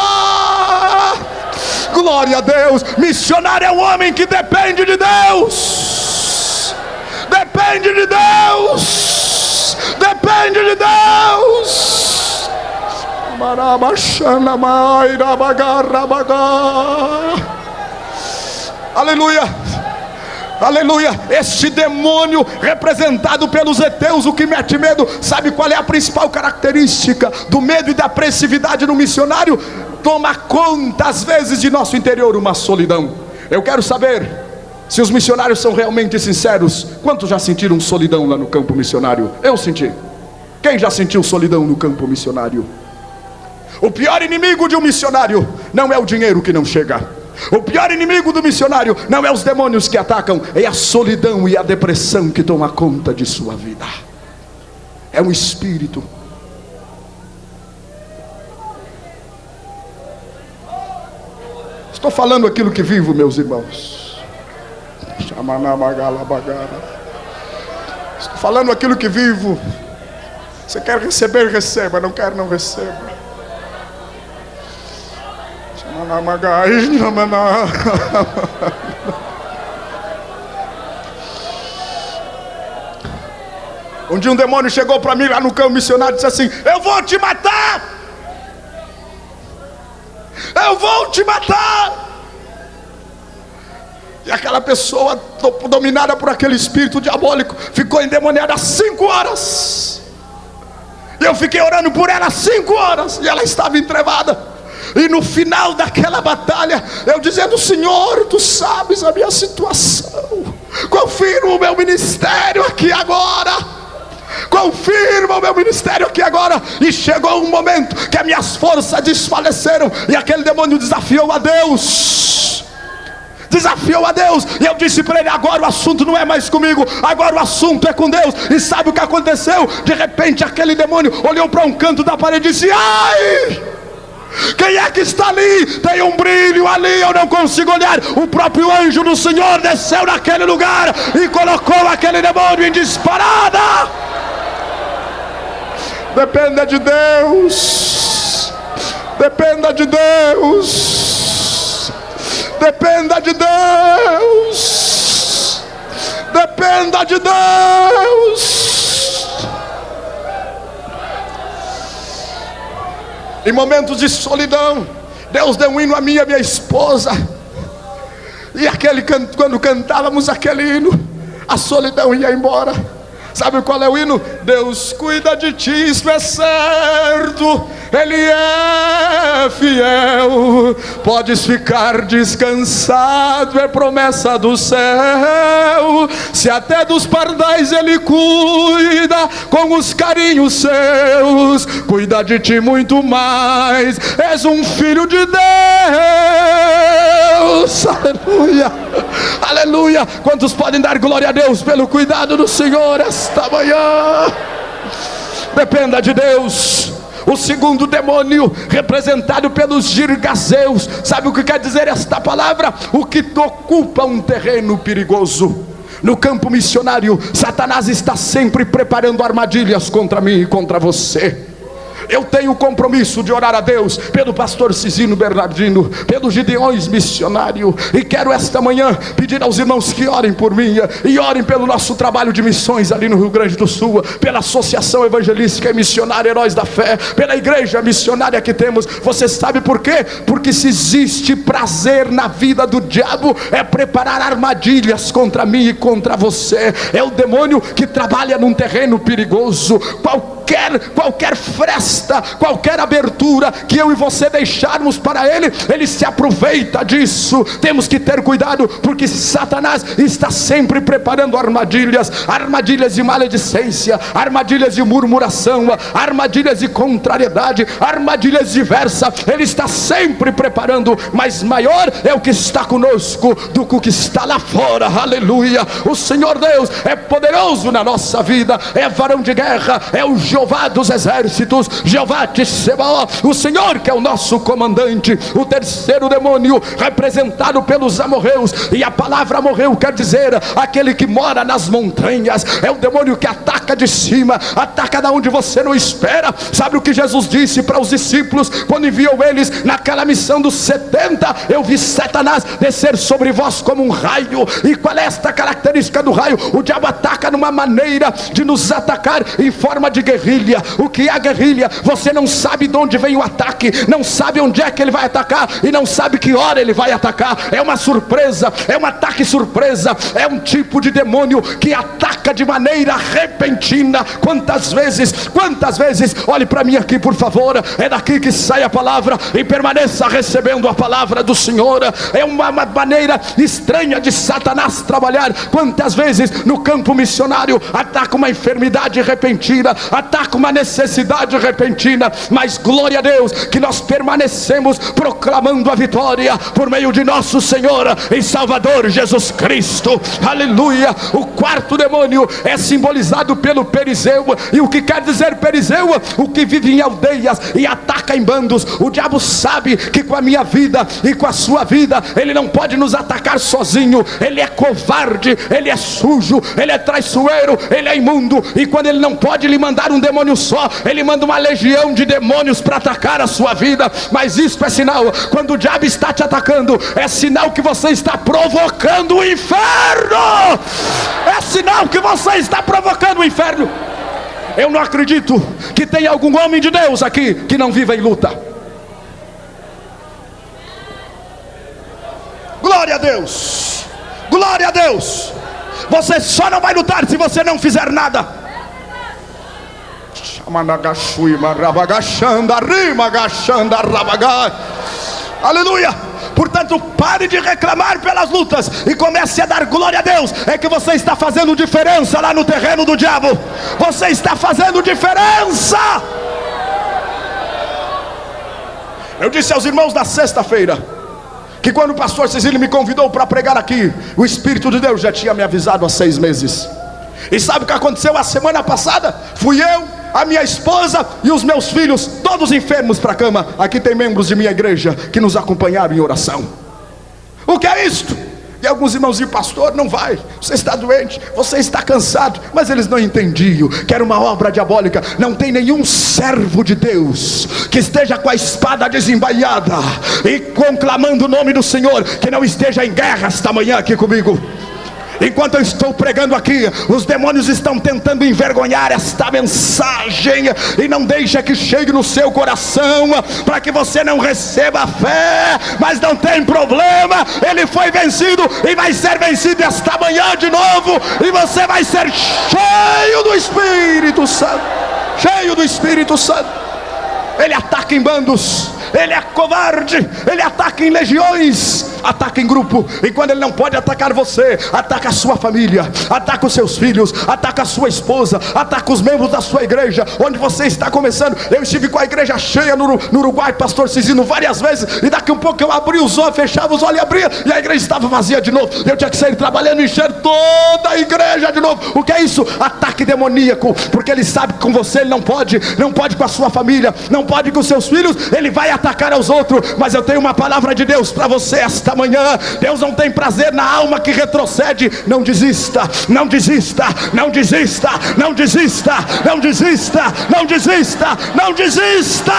Glória a Deus. Missionário é um homem que depende de Deus. Depende de Deus. Depende de Deus. Aleluia. Aleluia. Este demônio representado pelos heteus, o que mete medo, sabe qual é a principal característica do medo e da apreensividade no missionário? toma conta às vezes de nosso interior, uma solidão. Eu quero saber se os missionários são realmente sinceros. Quantos já sentiram solidão lá no campo missionário? Eu senti. Quem já sentiu solidão no campo missionário? O pior inimigo de um missionário não é o dinheiro que não chega. O pior inimigo do missionário não é os demônios que atacam, é a solidão e a depressão que toma conta de sua vida. É um espírito. Estou falando aquilo que vivo, meus irmãos. Estou falando aquilo que vivo. Você quer receber, receba. Não quer, não receba. Um dia um demônio chegou para mim lá no campo missionário e disse assim: eu vou te matar! Eu vou te matar! E aquela pessoa dominada por aquele espírito diabólico ficou endemoniada 5 horas. E eu fiquei orando por ela 5 horas. E ela estava entrevada. E no final daquela batalha, eu dizendo: Senhor, tu sabes a minha situação. Confirma o meu ministério aqui agora. Confirma o meu ministério aqui agora. E chegou um momento que as minhas forças desfaleceram. E aquele demônio desafiou a Deus. Desafiou a Deus. E eu disse para ele: agora o assunto não é mais comigo, agora o assunto é com Deus. E sabe o que aconteceu? De repente aquele demônio olhou para um canto da parede e disse: ai! Quem é que está ali? Tem um brilho ali, eu não consigo olhar. O próprio anjo do Senhor desceu naquele lugar e colocou aquele demônio em disparada. Dependa de Deus. Dependa de Deus. Dependa de Deus. Dependa de Deus. Em momentos de solidão, Deus deu um hino a mim e a minha esposa. E quando cantávamos aquele hino, a solidão ia embora. Sabe qual é o hino? Deus cuida de ti, isso é certo, Ele é fiel. Podes ficar descansado, é promessa do céu. Se até dos pardais Ele cuida, com os carinhos seus, cuida de ti muito mais. És um filho de Deus. Aleluia, aleluia. Quantos podem dar glória a Deus pelo cuidado do Senhor esta manhã? Dependa de Deus. O segundo demônio, representado pelos girgazeus. Sabe o que quer dizer esta palavra? O que ocupa um terreno perigoso. No campo missionário, Satanás está sempre preparando armadilhas contra mim e contra você. Eu tenho o compromisso de orar a Deus pelo pastor Cisino Bernardino, pelos Gideões missionário, e quero esta manhã pedir aos irmãos que orem por mim e orem pelo nosso trabalho de missões ali no Rio Grande do Sul, pela Associação Evangelística e Missionária Heróis da Fé, pela igreja missionária que temos. Você sabe por quê? Porque se existe prazer na vida do diabo, é preparar armadilhas contra mim e contra você. É o demônio que trabalha num terreno perigoso. Qualquer fresta, qualquer abertura que eu e você deixarmos para ele, ele se aproveita disso. Temos que ter cuidado, porque Satanás está sempre preparando armadilhas de maledicência, armadilhas de murmuração, armadilhas de contrariedade, armadilhas diversas. Ele está sempre preparando, mas maior é o que está conosco do que o que está lá fora. Aleluia. O Senhor Deus é poderoso na nossa vida, é varão de guerra, é o Jeová dos exércitos, Jeová Tsebó, o Senhor que é o nosso comandante. O terceiro demônio, representado pelos amorreus, e a palavra amorreu quer dizer aquele que mora nas montanhas. É o demônio que ataca de cima, ataca da onde você não espera. Sabe o que Jesus disse para os discípulos quando enviou eles naquela missão dos 70? Eu vi Satanás descer sobre vós como um raio. E qual é esta característica do raio? O diabo ataca numa maneira de nos atacar em forma de guerreiro, guerrilha. O que é guerrilha? Você não sabe de onde vem o ataque, não sabe onde é que ele vai atacar e não sabe que hora ele vai atacar. É uma surpresa, é um ataque surpresa, é um tipo de demônio que ataca de maneira repentina. Quantas vezes, olhe para mim aqui por favor, é daqui que sai a palavra, e permaneça recebendo a palavra do Senhor. É uma maneira estranha de Satanás trabalhar. Quantas vezes no campo missionário ataca uma enfermidade repentina, ataca uma necessidade repentina, mas glória a Deus que nós permanecemos proclamando a vitória por meio de nosso Senhor e Salvador Jesus Cristo. Aleluia. O quarto demônio é simbolizado pelo perizeu. E o que quer dizer perizeu? O que vive em aldeias e ataca em bandos. O diabo sabe que com a minha vida e com a sua vida ele não pode nos atacar sozinho. Ele é covarde, ele é sujo, ele é traiçoeiro, ele é imundo. E quando ele não pode lhe mandar um demônio só, ele manda uma legião de demônios para atacar a sua vida. Mas isso é sinal, quando o diabo está te atacando, é sinal que você está provocando o inferno. É sinal que você está provocando o inferno. Eu não acredito que tenha algum homem de Deus aqui que não viva em luta. Glória a Deus, glória a Deus. Você só não vai lutar se você não fizer nada. Aleluia. Portanto, pare de reclamar pelas lutas e comece a dar glória a Deus. É que você está fazendo diferença lá no terreno do diabo. Você está fazendo diferença. Eu disse aos irmãos na sexta-feira que quando o pastor Cecílio me convidou para pregar aqui, o Espírito de Deus já tinha me avisado há 6 meses. E sabe o que aconteceu a semana passada? Fui eu, a minha esposa e os meus filhos, todos enfermos para a cama. Aqui tem membros de minha igreja que nos acompanharam em oração. O que é isto? E alguns irmãos diziam: pastor, não vai, você está doente, você está cansado. Mas eles não entendiam que era uma obra diabólica. Não tem nenhum servo de Deus que esteja com a espada desembainhada e conclamando o nome do Senhor que não esteja em guerra esta manhã aqui comigo. Enquanto eu estou pregando aqui, os demônios estão tentando envergonhar esta mensagem, e não deixa que chegue no seu coração, para que você não receba a fé. Mas não tem problema, ele foi vencido e vai ser vencido esta manhã de novo, e você vai ser cheio do Espírito Santo, cheio do Espírito Santo. Ele ataca em bandos, ele é covarde, ele ataca em legiões, ataca em grupo. E quando ele não pode atacar você, ataca a sua família, ataca os seus filhos, ataca a sua esposa, ataca os membros da sua igreja, onde você está começando. Eu estive com a igreja cheia no Uruguai, pastor Cizino, várias vezes, e daqui um pouco eu abri os olhos, fechava os olhos e abria, e a igreja estava vazia de novo. Eu tinha que sair trabalhando e encher toda a igreja de novo. O que é isso? Ataque demoníaco, porque ele sabe que com você ele não pode com a sua família, não pode com os seus filhos, ele vai atacar aos outros. Mas eu tenho uma palavra de Deus para você esta manhã. Deus não tem prazer na alma que retrocede. Não desista, não desista, não desista, não desista, não desista, não desista, não desista.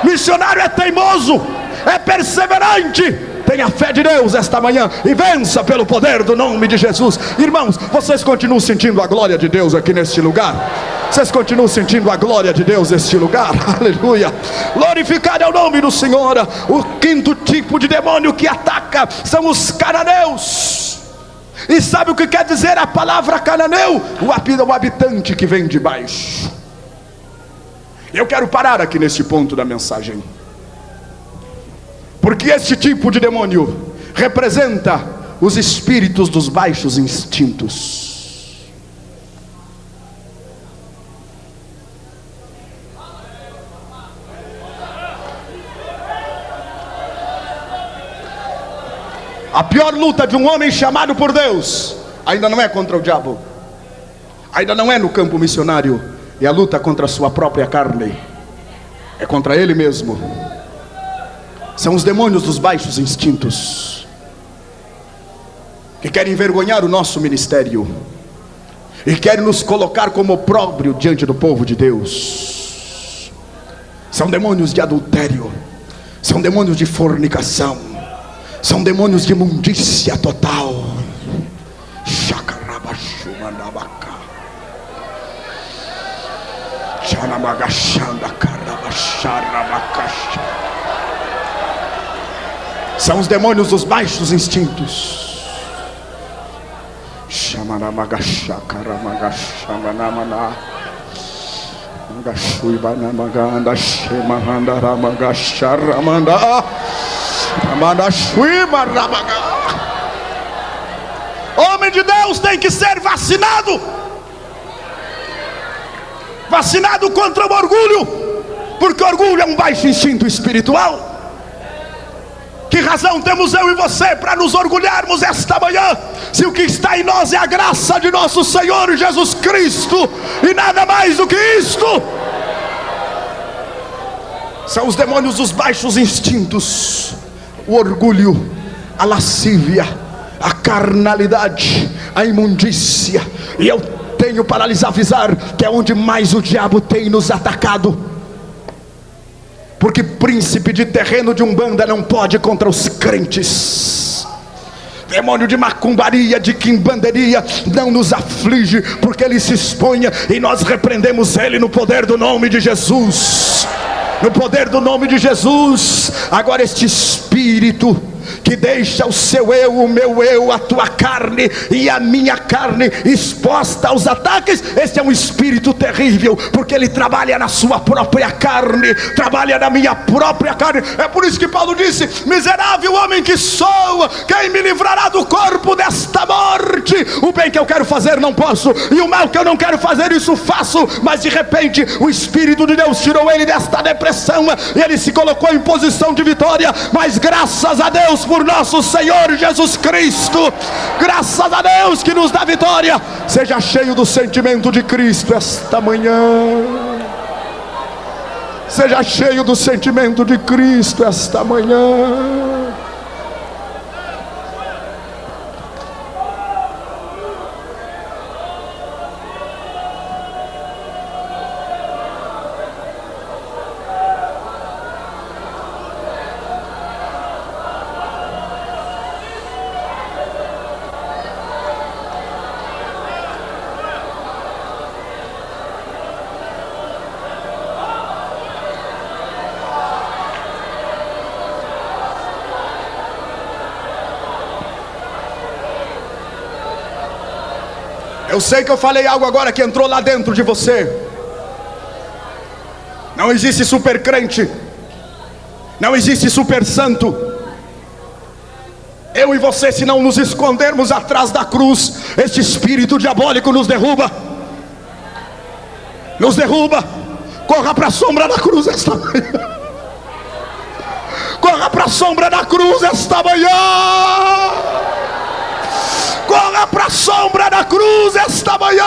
Missionário é teimoso, é perseverante. Tenha fé de Deus esta manhã e vença pelo poder do nome de Jesus. Irmãos, vocês continuam sentindo a glória de Deus aqui neste lugar? Vocês continuam sentindo a glória de Deus neste lugar? Aleluia. Glorificado é o nome do Senhor. O quinto tipo de demônio que ataca são os cananeus. E sabe o que quer dizer a palavra cananeu? O habitante que vem de baixo. Eu quero parar aqui nesse ponto da mensagem, porque este tipo de demônio representa os espíritos dos baixos instintos. A pior luta de um homem chamado por Deus ainda não é contra o diabo, ainda não é no campo missionário, é a luta contra a sua própria carne, é contra ele mesmo. São os demônios dos baixos instintos que querem envergonhar o nosso ministério e querem nos colocar como opróbrio diante do povo de Deus. São demônios de adultério, são demônios de fornicação, são demônios de imundícia total. São os demônios dos baixos instintos. Homem de Deus tem que ser vacinado. Vacinado contra o orgulho, porque orgulho é um baixo instinto espiritual. Que razão temos eu e você para nos orgulharmos esta manhã, se o que está em nós é a graça de nosso Senhor Jesus Cristo, e nada mais do que isto? São os demônios dos baixos instintos: o orgulho, a lascívia, a carnalidade, a imundícia. E eu tenho para lhes avisar que é onde mais o diabo tem nos atacado. Porque príncipe de terreno de Umbanda não pode contra os crentes. Demônio de macumbaria, de quimbanderia não nos aflige, porque ele se exponha e nós repreendemos ele no poder do nome de Jesus. No poder do nome de Jesus. Agora este espírito que deixa o seu eu, o meu eu, a tua carne e a minha carne exposta aos ataques, este é um espírito terrível, porque ele trabalha na sua própria carne, trabalha na minha própria carne. É por isso que Paulo disse: miserável homem que sou, quem me livrará do corpo desta morte? O bem que eu quero fazer não posso, e o mal que eu não quero fazer, isso faço. Mas de repente o Espírito de Deus tirou ele desta depressão, e ele se colocou em posição de vitória. Mas graças a Deus por nosso Senhor Jesus Cristo, graças a Deus que nos dá vitória. Seja cheio do sentimento de Cristo esta manhã. Seja cheio do sentimento de Cristo esta manhã. Eu sei que eu falei algo agora que entrou lá dentro de você. Não existe super crente, não existe super santo. Eu e você, se não nos escondermos atrás da cruz, este espírito diabólico nos derruba. Nos derruba. Corra para a sombra da cruz esta manhã. Corra para a sombra da cruz esta manhã. Corra para a sombra da cruz esta manhã.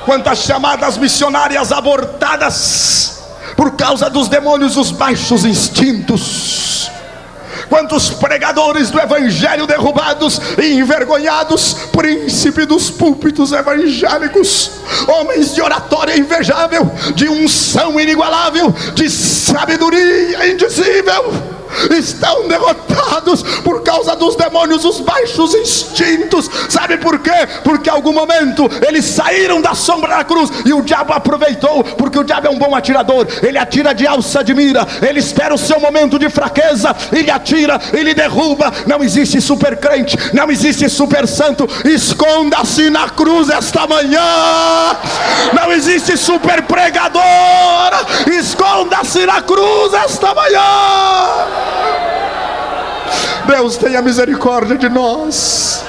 Quantas chamadas missionárias abortadas por causa dos demônios dos baixos instintos. Quantos pregadores do evangelho derrubados e envergonhados, príncipe dos púlpitos evangélicos, homens de oratória invejável, de unção inigualável, de sabedoria indizível, estão derrotados por causa dos demônios dos baixos instintos. Sabe por quê? Porque em algum momento eles saíram da sombra da cruz e o diabo aproveitou, porque o diabo é um bom atirador. Ele atira de alça de mira, ele espera o seu momento de fraqueza, ele atira, ele derruba. Não existe super crente, não existe super santo. Esconda-se na cruz esta manhã. Não existe super pregador. Esconda-se na cruz esta manhã. Deus tenha misericórdia de nós.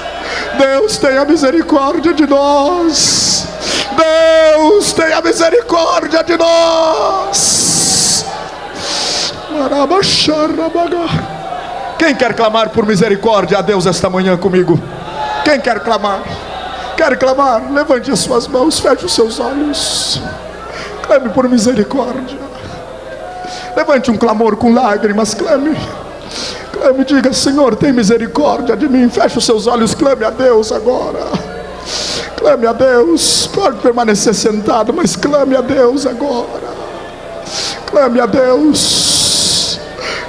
Deus tenha misericórdia de nós. Deus tenha misericórdia de nós. Quem quer clamar por misericórdia a Deus esta manhã comigo? Quem quer clamar? Quer clamar? Levante as suas mãos, feche os seus olhos. Clame por misericórdia. Levante um clamor com lágrimas, clame. Clame, diga: Senhor, tem misericórdia de mim. Feche os seus olhos, clame a Deus agora. Clame a Deus. Pode permanecer sentado, mas clame a Deus agora. Clame a Deus.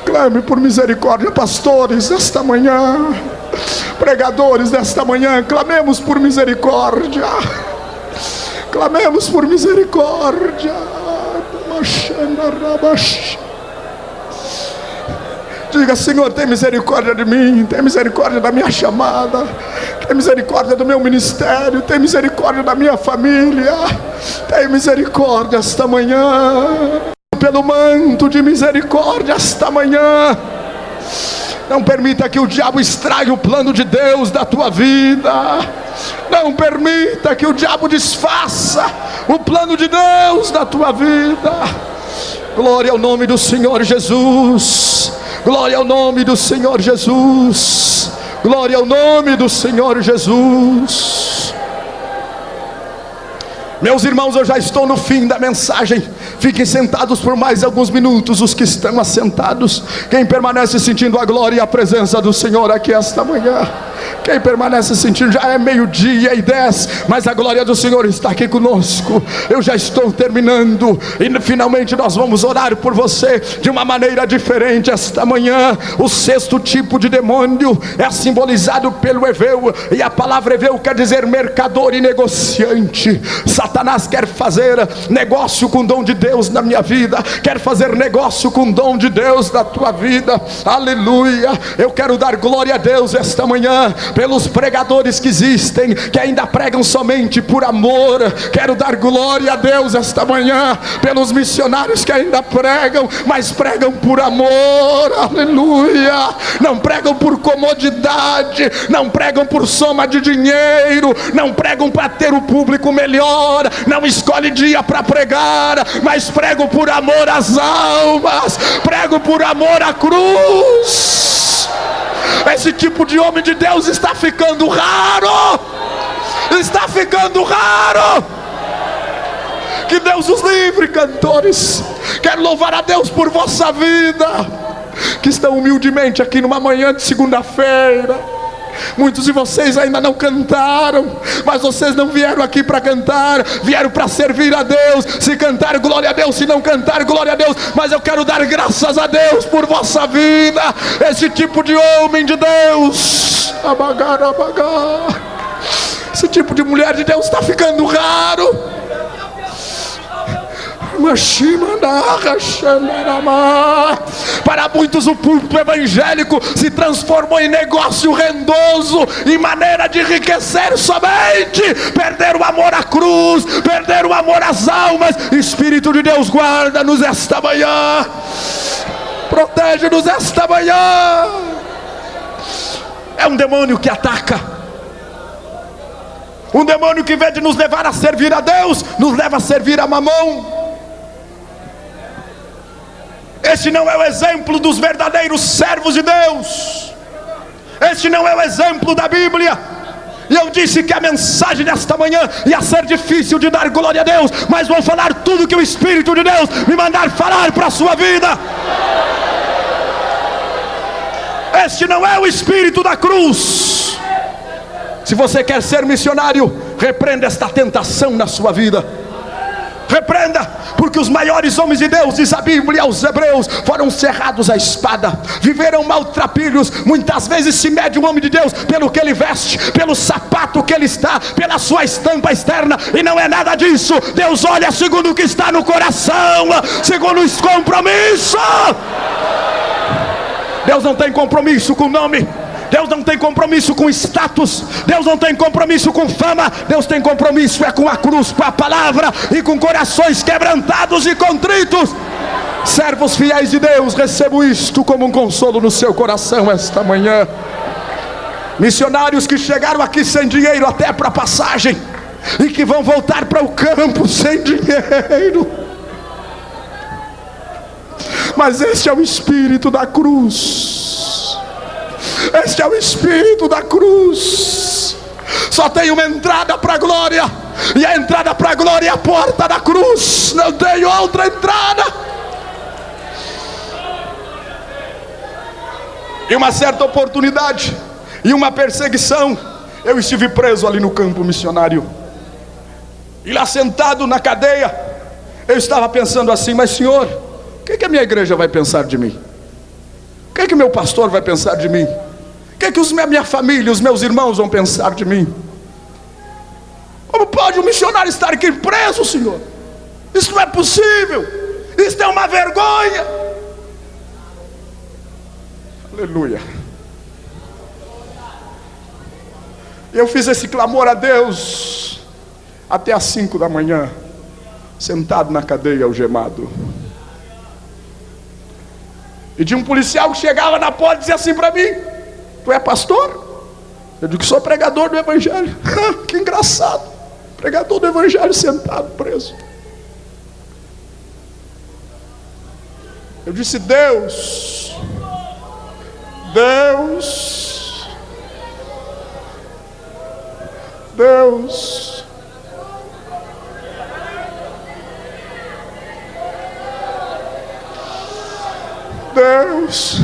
Clame por misericórdia, pastores, esta manhã. Pregadores desta manhã, clamemos por misericórdia. Clamemos por misericórdia. Diga: Senhor, tem misericórdia de mim, tem misericórdia da minha chamada, tem misericórdia do meu ministério, tem misericórdia da minha família, tem misericórdia esta manhã, pelo manto de misericórdia esta manhã. Não permita que o diabo estrague o plano de Deus da tua vida. Não permita que o diabo desfaça o plano de Deus da tua vida. Glória ao nome do Senhor Jesus. Glória ao nome do Senhor Jesus. Glória ao nome do Senhor Jesus. Meus irmãos, eu já estou no fim da mensagem. Fiquem sentados por mais alguns minutos, os que estão assentados. Quem permanece sentindo a glória e a presença do Senhor aqui esta manhã. Quem permanece sentindo, já é 12:10, mas a glória do Senhor está aqui conosco. Eu já estou terminando e finalmente nós vamos orar por você de uma maneira diferente esta manhã. O sexto tipo de demônio é simbolizado pelo Eveu, e a palavra Eveu quer dizer mercador e negociante. Satanás quer fazer negócio com o dom de Deus na minha vida, quer fazer negócio com o dom de Deus na tua vida. Aleluia. Eu quero dar glória a Deus esta manhã pelos pregadores que existem, que ainda pregam somente por amor. Quero dar glória a Deus esta manhã pelos missionários que ainda pregam, mas pregam por amor. Aleluia. Não pregam por comodidade, não pregam por soma de dinheiro, não pregam para ter o público melhor, não escolhe dia para pregar, mas prego por amor às almas, prego por amor à cruz. Esse tipo de homem de Deus está ficando raro. Está ficando raro. Que Deus os livre, cantores. Quero louvar a Deus por vossa vida, que estão humildemente aqui numa manhã de segunda-feira. Muitos de vocês ainda não cantaram, mas vocês não vieram aqui para cantar, vieram para servir a Deus. Se cantar, glória a Deus; se não cantar, glória a Deus. Mas eu quero dar graças a Deus por vossa vida. Esse tipo de homem de Deus, esse tipo de mulher de Deus está ficando raro. Para muitos o púlpito evangélico se transformou em negócio rendoso, em maneira de enriquecer somente. Perderam o amor à cruz, perderam o amor às almas. Espírito de Deus, guarda-nos esta manhã, protege-nos esta manhã. É um demônio que ataca, um demônio que, em vez de nos levar a servir a Deus, nos leva a servir a Mamon. Este não é o exemplo dos verdadeiros servos de Deus. Este não é o exemplo da Bíblia. E eu disse que a mensagem desta manhã ia ser difícil de dar glória a Deus, mas vou falar tudo que o Espírito de Deus me mandar falar para a sua vida. Este não é o espírito da cruz. Se você quer ser missionário, repreenda esta tentação na sua vida. Repreenda, porque os maiores homens de Deus, diz a Bíblia aos Hebreus, foram cerrados à espada, viveram maltrapilhos. Muitas vezes se mede um homem de Deus pelo que ele veste, pelo sapato que ele está, pela sua estampa externa, e não é nada disso. Deus olha segundo o que está no coração, segundo os compromissos. Deus não tem compromisso com o nome, Deus não tem compromisso com status, Deus não tem compromisso com fama. Deus tem compromisso com a cruz, com a palavra e com corações quebrantados e contritos. Servos fiéis de Deus, recebo isto como um consolo no seu coração esta manhã. Missionários que chegaram aqui sem dinheiro até para passagem, e que vão voltar para o campo sem dinheiro. Mas este é o espírito da cruz. Este é o espírito da cruz. Só tem uma entrada para a glória, e a entrada para a glória é a porta da cruz. Não tem outra entrada. Em uma certa oportunidade, em uma perseguição, eu estive preso ali no campo missionário. E lá sentado na cadeia, eu estava pensando assim: mas Senhor, o que a minha igreja vai pensar de mim? O que o meu pastor vai pensar de mim? O que é que minha família, os meus irmãos vão pensar de mim? Como pode um missionário estar aqui preso, Senhor? Isso não é possível. Isso é uma vergonha. Aleluia. Eu fiz esse clamor a Deus até às 5 da manhã, sentado na cadeia algemado. E de um policial que chegava na porta e dizia assim para mim: tu é pastor? Eu digo que sou pregador do evangelho. Que engraçado, pregador do evangelho sentado preso. Eu disse: Deus, Deus, Deus, Deus,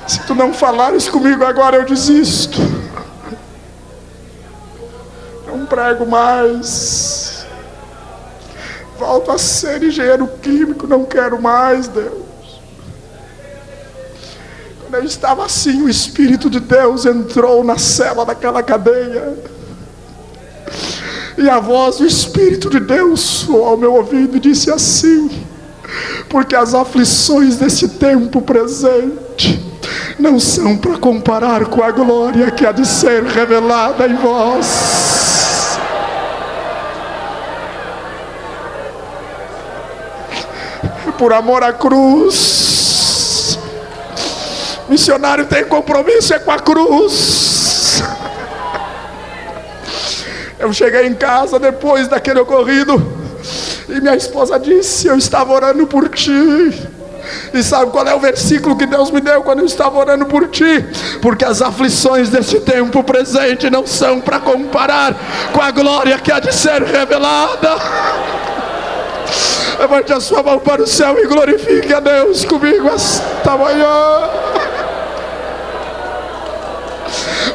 se tu não falares comigo agora, eu desisto. Não prego mais. Volto a ser engenheiro químico, não quero mais, Deus. Quando eu estava assim, o Espírito de Deus entrou na cela daquela cadeia. E a voz do Espírito de Deus soou ao meu ouvido e disse assim: porque as aflições desse tempo presente não são para comparar com a glória que há de ser revelada em vós. Por amor à cruz, missionário tem compromisso é com a cruz. Eu cheguei em casa depois daquele ocorrido e minha esposa disse: eu estava orando por ti. E sabe qual é o versículo que Deus me deu quando eu estava orando por ti? Porque as aflições deste tempo presente não são para comparar com a glória que há de ser revelada. Levante a sua mão para o céu e glorifique a Deus comigo esta manhã.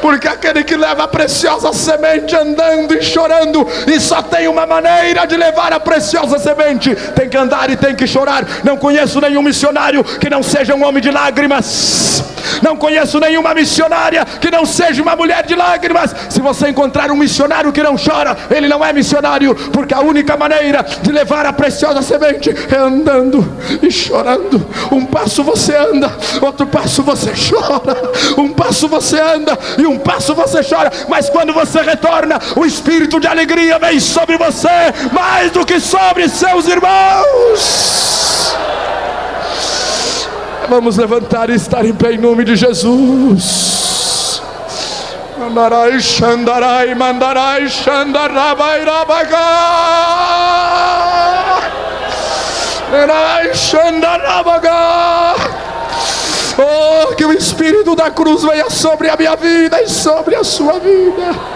Porque aquele que leva a preciosa semente andando e chorando, e só tem uma maneira de levar a preciosa semente: tem que andar e tem que chorar. Não conheço nenhum missionário que não seja um homem de lágrimas. Não conheço nenhuma missionária que não seja uma mulher de lágrimas. Se você encontrar um missionário que não chora, ele não é missionário. Porque a única maneira de levar a preciosa semente é andando e chorando. Um passo você anda, outro passo você chora. Um passo você anda e um passo você chora. Mas quando você retorna, o espírito de alegria vem sobre você, mais do que sobre seus irmãos. Vamos levantar e estar em pé em nome de Jesus. Mandarai, xandarai, mandarai, xandarabai, rabaga. Mandarai, xandarabaga. Oh, que o Espírito da cruz venha sobre a minha vida e sobre a sua vida.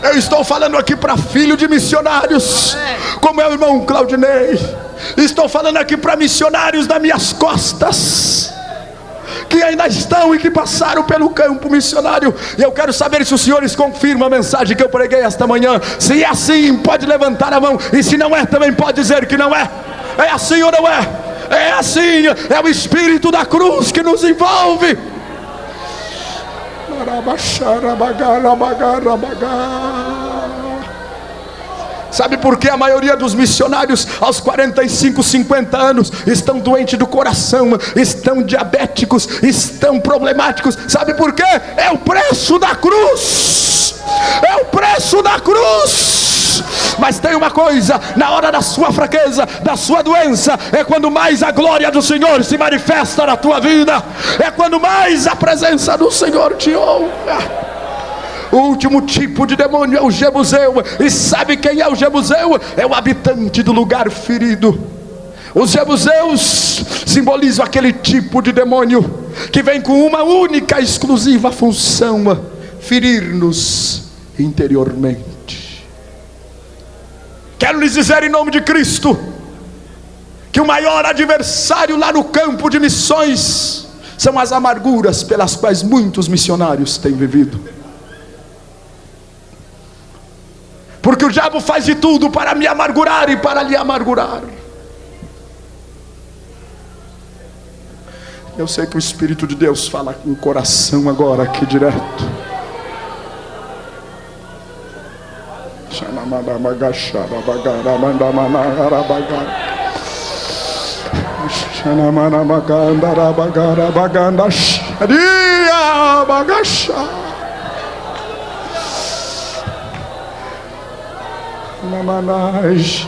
Eu estou falando aqui para filho de missionários, como é o irmão Claudinei. Estou falando aqui para missionários das minhas costas, que ainda estão e que passaram pelo campo missionário. E eu quero saber se os senhores confirmam a mensagem que eu preguei esta manhã. Se é assim, pode levantar a mão. E se não é, também pode dizer que não é. É assim ou não é? É assim, é o Espírito da cruz que nos envolve. Sabe por que a maioria dos missionários aos 45, 50 anos estão doentes do coração, estão diabéticos, estão problemáticos? Sabe por quê? É o preço da cruz. É o preço da cruz. Mas tem uma coisa: na hora da sua fraqueza, da sua doença, é quando mais a glória do Senhor se manifesta na tua vida. É quando mais a presença do Senhor te honra. O último tipo de demônio é o Jebuseu. E sabe quem é o Jebuseu? É o habitante do lugar ferido. Os Jebuseus simbolizam aquele tipo de demônio que vem com uma única, exclusiva função: ferir-nos interiormente. Quero lhes dizer em nome de Cristo que o maior adversário lá no campo de missões são as amarguras pelas quais muitos missionários têm vivido. Porque o diabo faz de tudo para me amargurar e para lhe amargurar. Eu sei que o Espírito de Deus fala com o coração agora, aqui direto.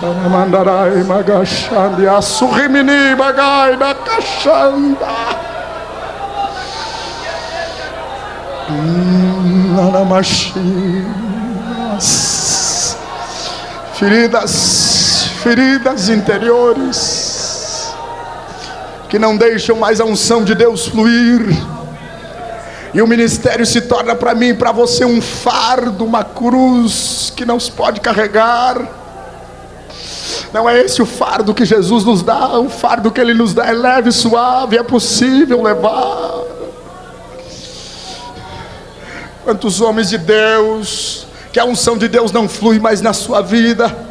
Namandarai magashandi assurimini bagai da kashanda. Feridas interiores que não deixam mais a unção de Deus fluir. E o ministério se torna para mim e para você um fardo, uma cruz que não se pode carregar. Não é esse o fardo que Jesus nos dá. O fardo que Ele nos dá é leve, suave, é possível levar. Quantos homens de Deus, que a unção de Deus não flui mais na sua vida.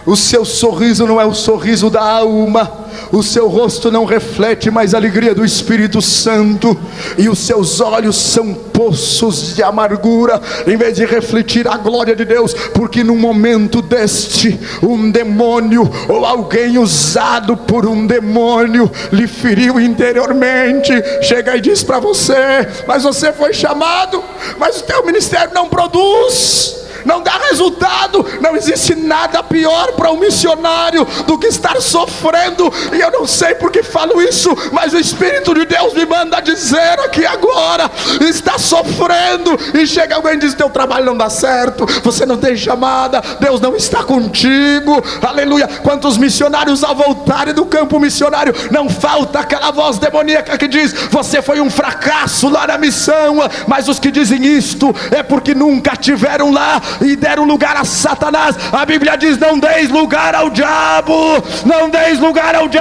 O seu sorriso não é o sorriso da alma. O seu rosto não reflete mais a alegria do Espírito Santo. E os seus olhos são poços de amargura, em vez de refletir a glória de Deus. Porque num momento deste, um demônio, ou alguém usado por um demônio, lhe feriu interiormente. Chega e diz para você: mas você foi chamado, mas o teu ministério não produz, não dá resultado. Não existe nada pior para um missionário do que estar sofrendo. E eu não sei porque falo isso, mas o Espírito de Deus me manda dizer aqui agora: está sofrendo, e chega alguém e diz: teu trabalho não dá certo, você não tem chamada, Deus não está contigo. Aleluia. Quantos missionários ao voltarem do campo missionário, não falta aquela voz demoníaca que diz: você foi um fracasso lá na missão. Mas os que dizem isto é porque nunca tiveram lá e deram lugar a Satanás. A Bíblia diz: não deis lugar ao diabo, não deis lugar ao diabo.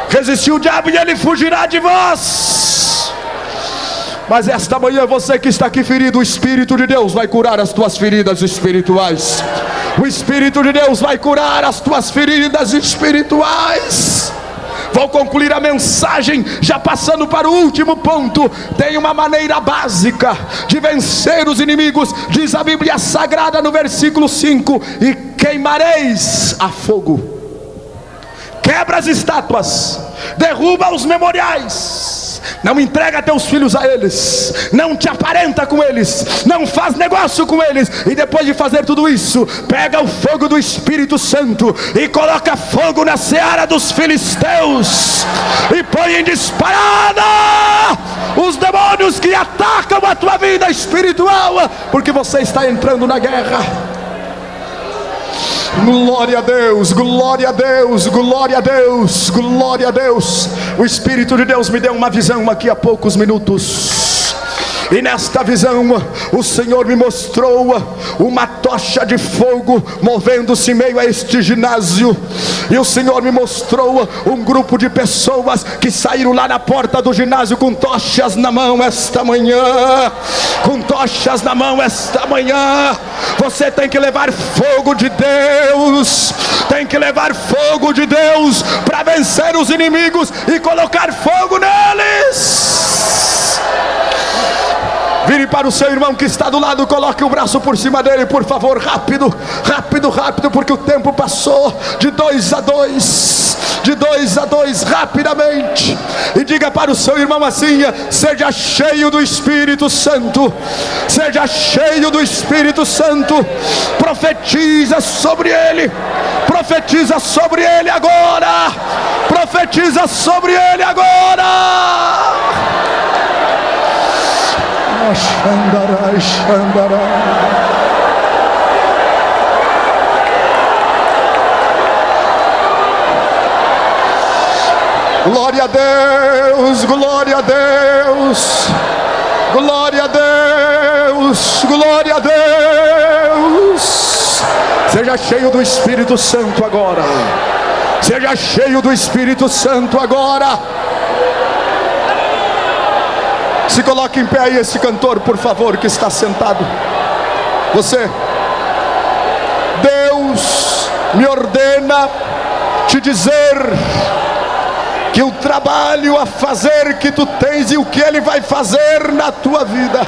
Resistiu o diabo e ele fugirá de vós. Mas esta manhã, você que está aqui ferido, o Espírito de Deus vai curar as tuas feridas espirituais. O Espírito de Deus vai curar as tuas feridas espirituais. Vou concluir a mensagem já passando para o último ponto. Tem uma maneira básica de vencer os inimigos. Diz a Bíblia Sagrada no versículo 5: e queimareis a fogo. Quebra as estátuas, derruba os memoriais, não entrega teus filhos a eles, não te aparenta com eles, não faz negócio com eles. E depois de fazer tudo isso, pega o fogo do Espírito Santo e coloca fogo na seara dos filisteus e põe em disparada os demônios que atacam a tua vida espiritual, porque você está entrando na guerra. Glória a Deus, glória a Deus, glória a Deus, glória a Deus. O Espírito de Deus me deu uma visão aqui há poucos minutos. E nesta visão o Senhor me mostrou uma tocha de fogo movendo-se em meio a este ginásio. E o Senhor me mostrou um grupo de pessoas que saíram lá na porta do ginásio com tochas na mão esta manhã. Com tochas na mão esta manhã. Você tem que levar fogo de Deus. Tem que levar fogo de Deus para vencer os inimigos e colocar fogo neles. Vire para o seu irmão que está do lado, coloque o braço por cima dele, por favor, rápido, rápido, rápido, porque o tempo passou. De 2 a 2, de 2 a 2, rapidamente. E diga para o seu irmão assim: seja cheio do Espírito Santo, seja cheio do Espírito Santo. Profetiza sobre ele, profetiza sobre ele agora, profetiza sobre ele agora. Xandarai, xandarai. Glória a Deus, glória a Deus, glória a Deus, glória a Deus. Seja cheio do Espírito Santo agora. Seja cheio do Espírito Santo agora. Se coloque em pé aí, esse cantor, por favor, que está sentado. Você: Deus me ordena te dizer que o trabalho a fazer que tu tens e o que Ele vai fazer na tua vida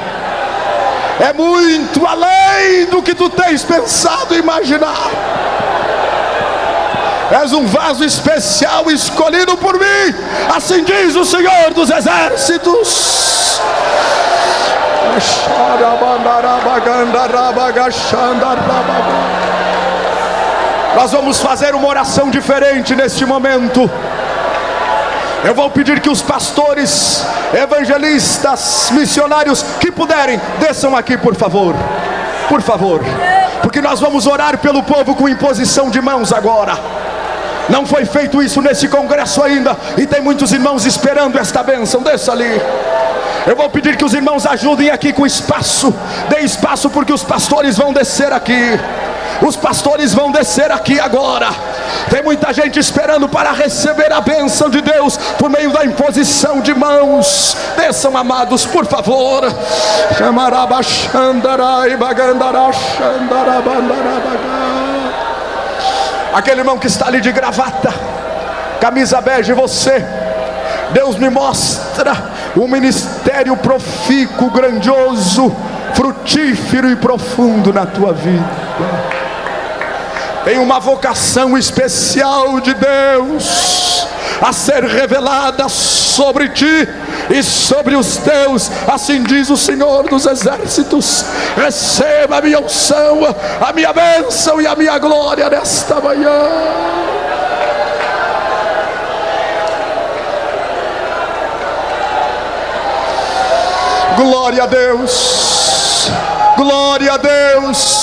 é muito além do que tu tens pensado e imaginado. És um vaso especial escolhido por mim, assim diz o Senhor dos Exércitos. Nós vamos fazer uma oração diferente neste momento. Eu vou pedir que os pastores, evangelistas, missionários que puderem, desçam aqui, por favor. Por favor. Porque nós vamos orar pelo povo com imposição de mãos agora. Não foi feito isso nesse congresso ainda, e tem muitos irmãos esperando esta bênção. Desça ali. Eu vou pedir que os irmãos ajudem aqui com espaço. Dê espaço, porque os pastores vão descer aqui. Os pastores vão descer aqui agora. Tem muita gente esperando para receber a bênção de Deus por meio da imposição de mãos. Desçam, amados, por favor. Aquele irmão que está ali de gravata, camisa bege, você, Deus me mostra um ministério profícuo, grandioso, frutífero e profundo na tua vida. Tem uma vocação especial de Deus a ser revelada sobre ti e sobre os teus, assim diz o Senhor dos Exércitos. Receba a minha unção, a minha bênção e a minha glória nesta manhã. Glória a Deus, glória a Deus.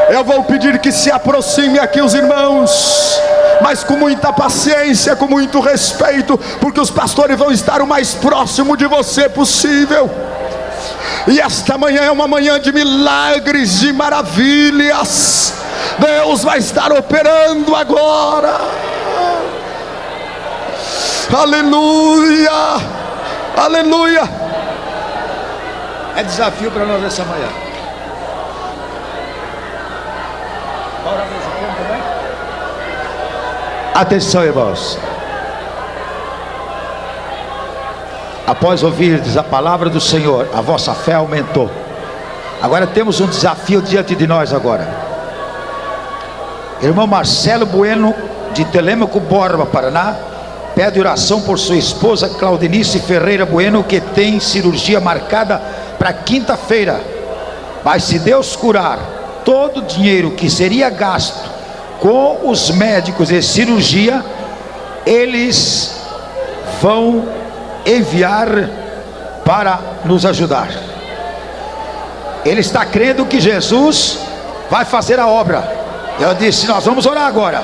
Eu vou pedir que se aproxime aqui os irmãos, mas com muita paciência, com muito respeito, porque os pastores vão estar o mais próximo de você possível. E esta manhã é uma manhã de milagres, de maravilhas. Deus vai estar operando agora. Aleluia, aleluia. É desafio para nós essa manhã. Atenção, irmãos. Após ouvirdes a palavra do Senhor, a vossa fé aumentou. Agora temos um desafio diante de nós agora. Irmão Marcelo Bueno, de Telêmaco Borba, Paraná, pede oração por sua esposa Claudinice Ferreira Bueno, que tem cirurgia marcada para quinta-feira. Mas se Deus curar, todo o dinheiro que seria gasto com os médicos de cirurgia, eles vão enviar para nos ajudar. Ele está crendo que Jesus vai fazer a obra. Eu disse, nós vamos orar agora.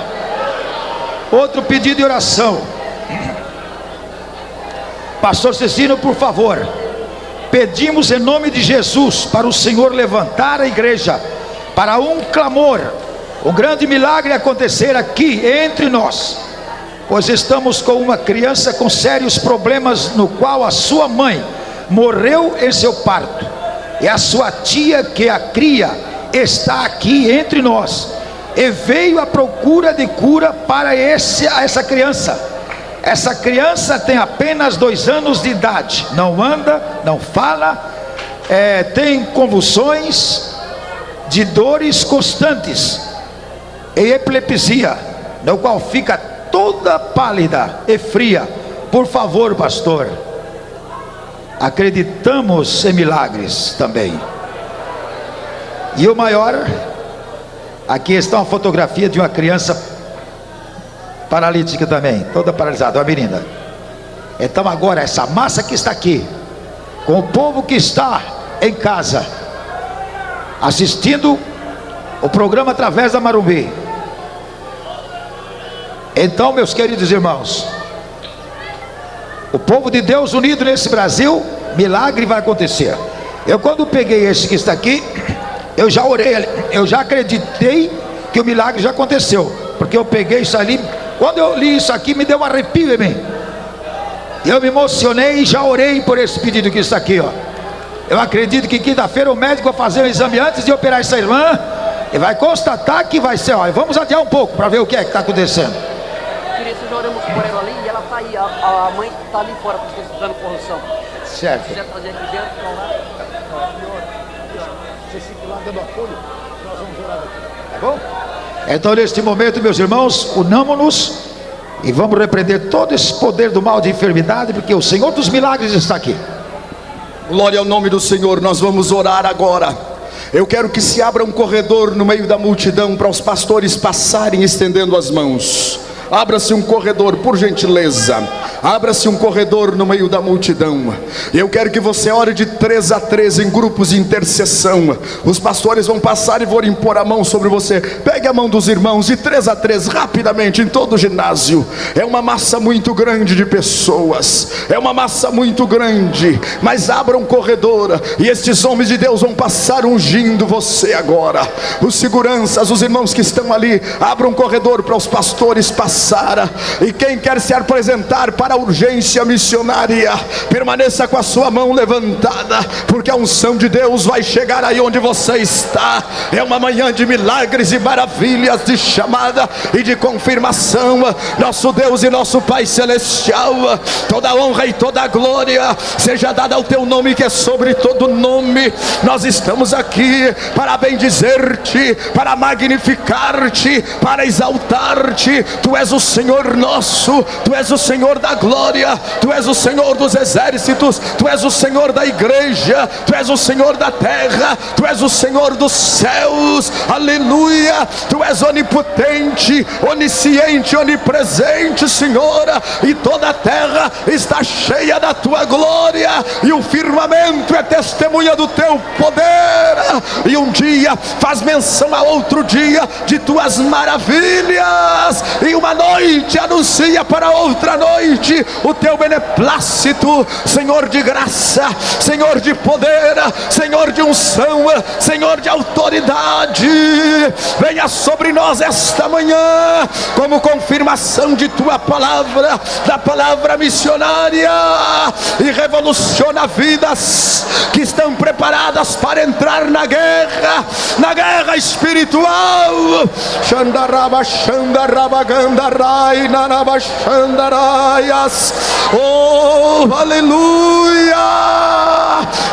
Outro pedido de oração. Pastor Cecino, por favor, pedimos em nome de Jesus para o Senhor levantar a igreja para um clamor, um grande milagre acontecer aqui entre nós, pois estamos com uma criança com sérios problemas, no qual a sua mãe morreu em seu parto, e a sua tia que a cria está aqui entre nós, e veio à procura de cura para essa criança. Essa criança tem apenas 2 anos de idade, não anda, não fala, tem convulsões, de dores constantes e epilepsia, no qual fica toda pálida e fria. Por favor, pastor, acreditamos em milagres também. E o maior, aqui está uma fotografia de uma criança paralítica também, toda paralisada, uma menina. Então agora essa massa que está aqui, com o povo que está em casa, assistindo o programa através da Marumbi. Então, meus queridos irmãos, o povo de Deus unido nesse Brasil, milagre vai acontecer. Eu quando peguei esse que está aqui, eu já orei, eu já acreditei que o milagre já aconteceu, porque eu peguei isso ali, quando eu li isso aqui me deu um arrepio em mim, eu me emocionei e já orei por esse pedido que está aqui, ó. Eu acredito que quinta-feira o médico vai fazer o exame antes de operar essa irmã e vai constatar que vai ser, ó, vamos adiar um pouco para ver o que é que está acontecendo. queria que já oramos por ela ali, e ela tá aí, a mãe tá ali fora, estudando corrupção. Certo. Se quiser trazer aqui dentro, pra lá. Você fica lá dando apoio, nós vamos orar aqui. Tá bom? Então, neste momento, meus irmãos, unamos-nos e vamos repreender todo esse poder do mal de enfermidade, porque o Senhor dos milagres está aqui. Glória ao nome do Senhor. Nós vamos orar agora. Eu quero que se abra um corredor no meio da multidão para os pastores passarem estendendo as mãos. Abra-se um corredor, por gentileza. Abra-se um corredor no meio da multidão. Eu quero que você ore de 3 a 3 em grupos de intercessão. Os pastores vão passar e vão impor a mão sobre você. Pegue a mão dos irmãos de 3 a 3 rapidamente em todo o ginásio. É uma massa muito grande de pessoas. É uma massa muito grande. Mas abra um corredor e estes homens de Deus vão passar ungindo você agora. Os seguranças, os irmãos que estão ali, abram um corredor para os pastores passar. E quem quer se apresentar para a urgência missionária, permaneça com a sua mão levantada, porque a unção de Deus vai chegar aí onde você está. É uma manhã de milagres e maravilhas, de chamada e de confirmação. Nosso Deus e nosso Pai Celestial, toda honra e toda glória seja dada ao teu nome, que é sobre todo nome. Nós estamos aqui para bendizer-te, para magnificar-te, para exaltar-te. Tu és o Senhor nosso, tu és o Senhor da glória, tu és o Senhor dos exércitos, tu és o Senhor da igreja, tu és o Senhor da terra, tu és o Senhor dos céus, aleluia. Tu és onipotente, onisciente, onipresente, Senhor, e toda a terra está cheia da tua glória, e o firmamento é testemunha do teu poder, e um dia faz menção a outro dia de tuas maravilhas, e uma noite anuncia para outra noite o teu beneplácito, Senhor de graça, Senhor de poder, Senhor de unção, Senhor de autoridade. Venha sobre nós esta manhã como confirmação de tua palavra, da palavra missionária, e revoluciona vidas que estão preparadas para entrar na guerra espiritual. Xandaraba, xandaraba, gandarai, nanaba, xandaraias. Oh, aleluia.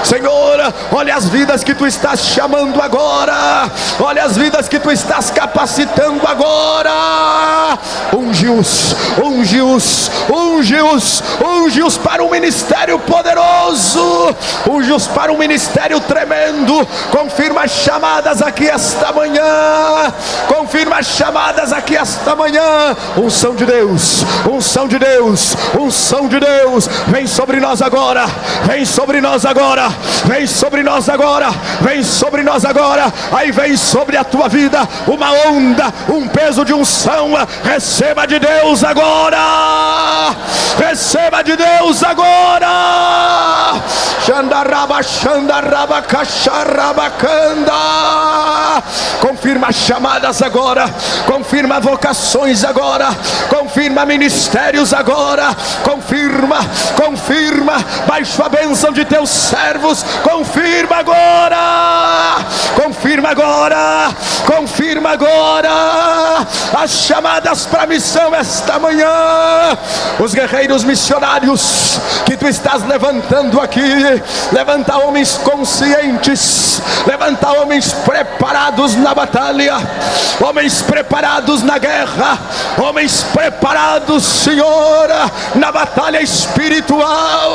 Senhor, olha as vidas que tu estás chamando agora, olha as vidas que tu estás capacitando agora. Unge-os, unge-os, unge-os, unge-os para um ministério poderoso, unge-os para um ministério tremendo. Confirma as chamadas aqui esta manhã, confirma as chamadas aqui esta manhã. Unção de Deus, unção de Deus, unção de Deus, vem sobre nós agora, vem sobre nós agora, vem sobre nós agora, vem sobre nós agora. Aí vem sobre a tua vida uma onda, um peso de unção. Receba de Deus agora, receba de Deus agora. Xandaraba, xandaraba, cacharabacanda. Confirma chamadas agora, confirma vocações agora, confirma ministérios agora, confirma, confirma. Baixo a bênção de teus servos, confirma agora, confirma agora, confirma agora as chamadas para a missão esta manhã. Os guerreiros missionários que tu estás levantando aqui, levanta homens conscientes, levanta homens preparados na batalha, homens preparados na guerra, homens preparados, Senhor, na batalha espiritual.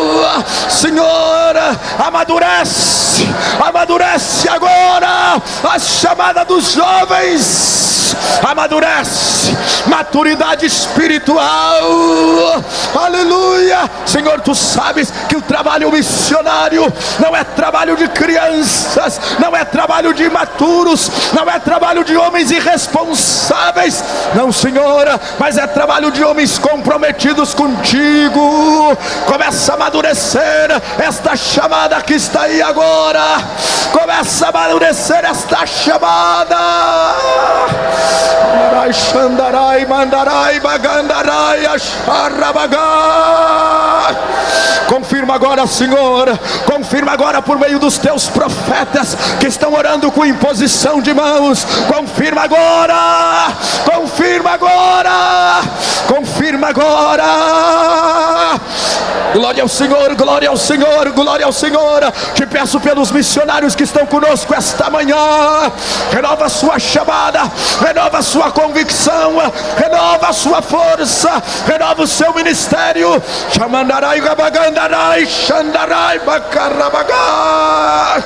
Senhor, amadurece, amadurece agora a chamada dos jovens, amadurece, maturidade espiritual, aleluia. Senhor, tu sabes que o trabalho missionário não é trabalho de crianças, não é trabalho de imaturos, não é trabalho de homens irresponsáveis, não, Senhor, mas é trabalho de homens comprometidos contigo. Começa a amadurecer esta chamada que está aí agora, começa a amadurecer esta chamada. Xandarai, mandarai, bagandarai, achar Confirma agora, Senhor. Confirma agora por meio dos teus profetas que estão orando com imposição de mãos. Confirma agora. Confirma agora. Confirma agora. Glória ao Senhor, glória ao Senhor, glória ao Senhor. Te peço pelos missionários que estão conosco esta manhã. Renova a sua chamada, renova a sua convicção, renova a sua força, renova o seu ministério. Chamandarai gabagandarai, xandarai bacarabagá.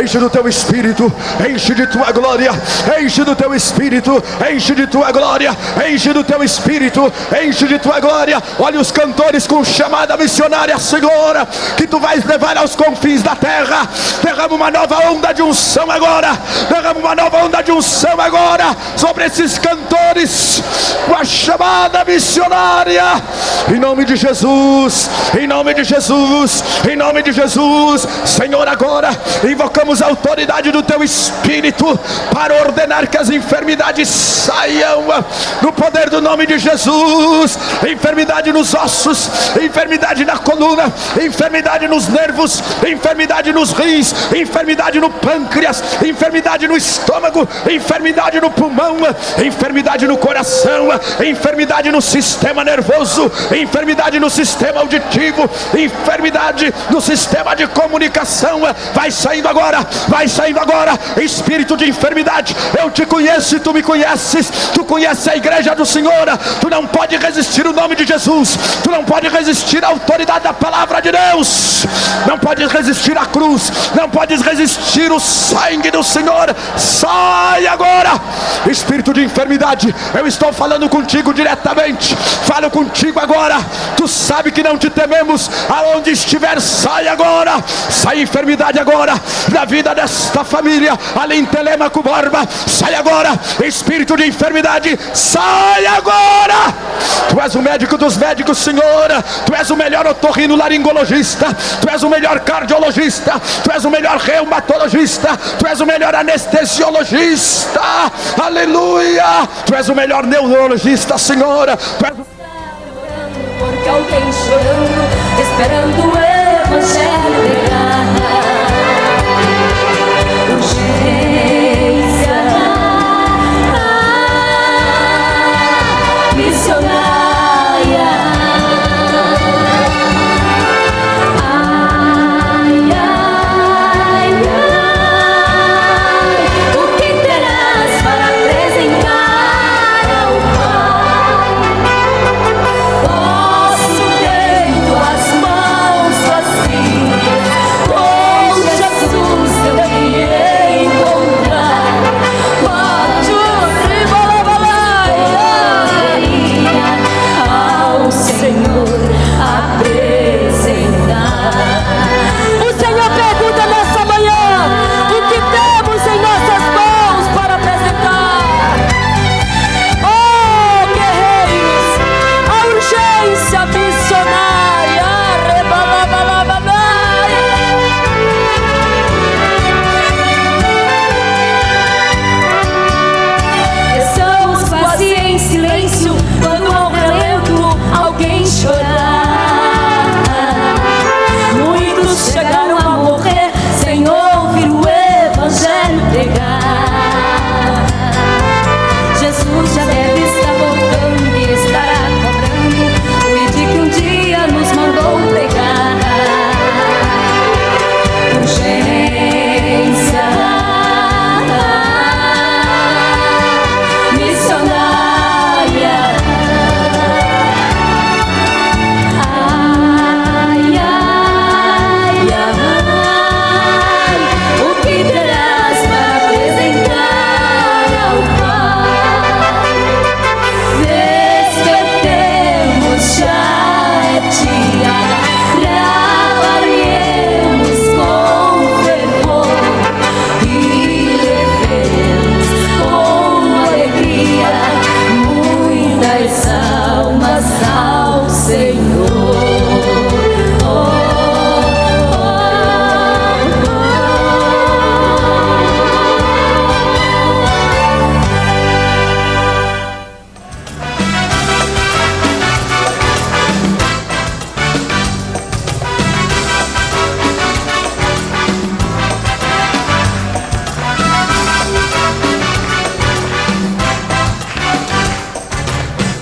Enche do teu espírito, enche de tua glória, enche do teu espírito, enche de tua glória, enche do teu espírito, enche de tua glória. Olha os cantores com chamada missionária, Senhor, que tu vais levar aos confins da terra. Derrama uma nova onda de unção agora, derrama uma nova onda de unção agora sobre esses cantores com a chamada missionária, em nome de Jesus, em nome de Jesus, em nome de Jesus. Senhor, agora invocamos a autoridade do teu Espírito para ordenar que as enfermidades saiam no poder do nome de Jesus. Enfermidade nos ossos, enfermidade na coluna, enfermidade nos nervos, enfermidade nos rins, enfermidade no pâncreas, enfermidade no estômago, enfermidade no pulmão, enfermidade no coração, enfermidade no sistema nervoso, enfermidade no sistema auditivo, enfermidade no sistema de comunicação. Vai saindo agora, vai saindo agora. Espírito de enfermidade, eu te conheço e tu me conheces. Tu conheces a igreja do Senhor. Tu não pode resistir o nome de Jesus, tu não pode resistir a autoridade da palavra de Deus, não podes resistir à cruz, não podes resistir o sangue do Senhor. Sai agora, espírito de enfermidade, eu estou falando contigo diretamente, falo contigo agora. Tu sabe que não te tememos, aonde estiver, sai agora. Sai enfermidade agora da vida desta família, além Telemaco Borba, sai agora, espírito de enfermidade, sai agora. Tu és o médico dos médicos, Senhor, tu és o melhor otorrinolaringologista, tu és o melhor cardiologista, tu és o melhor reumatologista, tu és o melhor anestesiologista, aleluia, tu és o melhor neurologista, Senhor, tu és porque alguém chorando, esperando o evangelho pegar. Urgência missionária. Ai, ai, ai, o que terás para apresentar ao Pai? Posso ter em tuas mãos vazias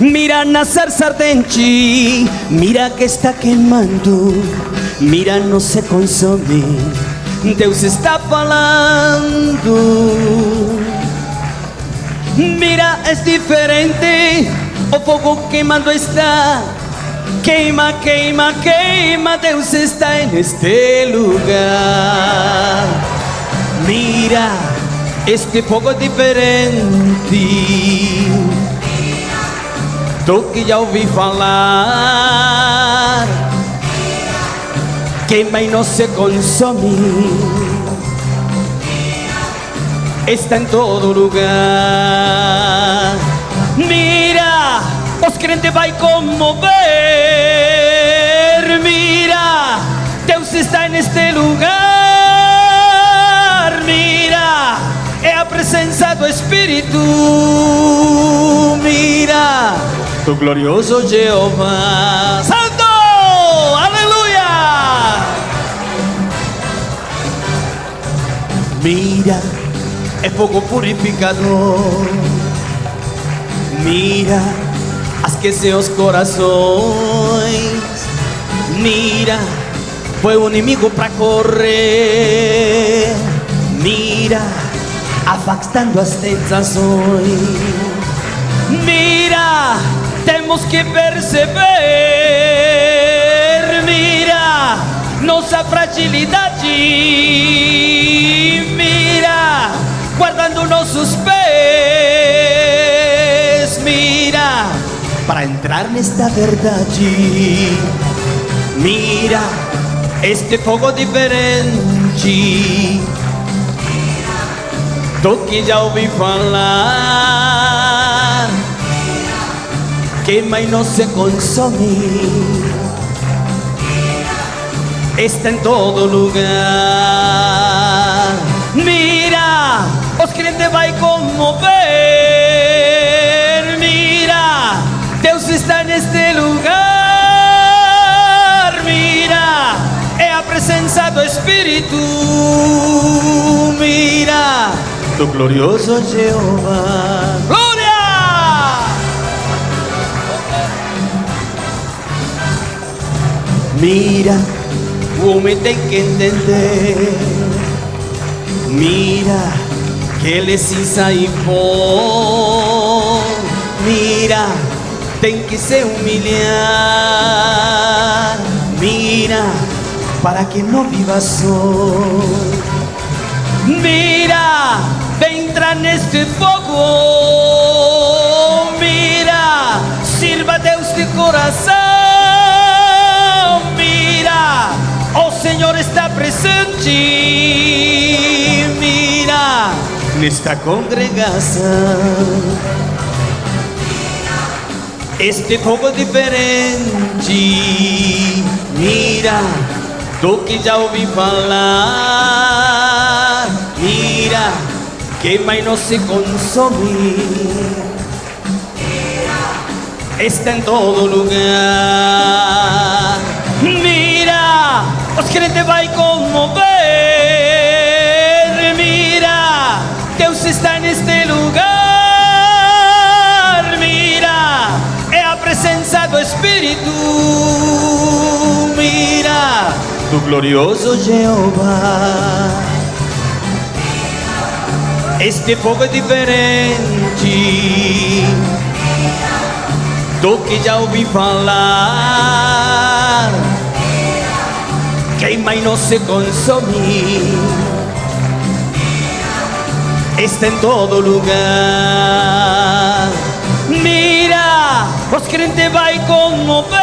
Mira na sarça ardente, mira que está queimando, mira não se consome, Deus está falando. Mira, é diferente, o fogo queimando está. Queima, queima, queima, Deus está neste lugar. Mira, este fogo é diferente do que já ouvi falar. Queima e não se consome, está em todo lugar. Mira, os crentes vai comover. Mira, Deus está neste lugar. Mira, é a presença do Espírito. Mira, do glorioso Jeová. Santo, aleluia. Mira, é fogo purificador. Mira, aquece os corações. Mira, foi o inimigo para correr. Mira, afastando as tentações. Mira, temos que perceber. Mira, nossa fragilidade. Mira, guardando nossos pés. Mira, para entrar nesta verdade. Mira, este fogo diferente do que já ouvi falar. Queima e não se consome, está em todo lugar. Mira, os crentes vai comover. Mira, Deus está neste lugar. Mira, é a presença do Espírito. Mira, do glorioso Jeová. Glória! Mira, o homem tem que entender. Mira, que ele cinza e pó. Mira, tem que se humilhar. Mira, para que não viva só. Mira, vem entrar neste fogo. Mira, sirva a Deus de coração. Mira, o Senhor está presente. Mira, nesta congregação. Este fogo é diferente. Mira, do que já ouvi falar. Mira, queima e não se consome, está em todo lugar. Mira, os crentes vai comover. Mira, Deus está neste lugar. Mira, é a presença do Espírito. Mira, do glorioso Jeová. Este fogo é diferente do que já ouvi falar. Queima e não se consome, está em todo lugar. Mira, os crentes vai comover.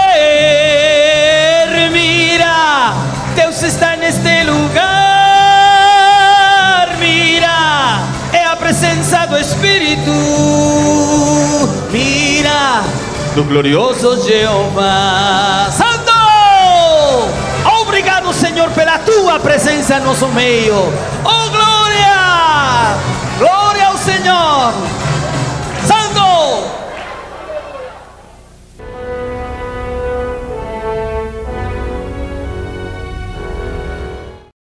Mira, Deus está neste lugar. Mira, é a presença do Espírito. Mira, do glorioso Jeová. Santo! Obrigado, Senhor, pela tua presença em nosso meio. Oh, glória! Glória ao Senhor!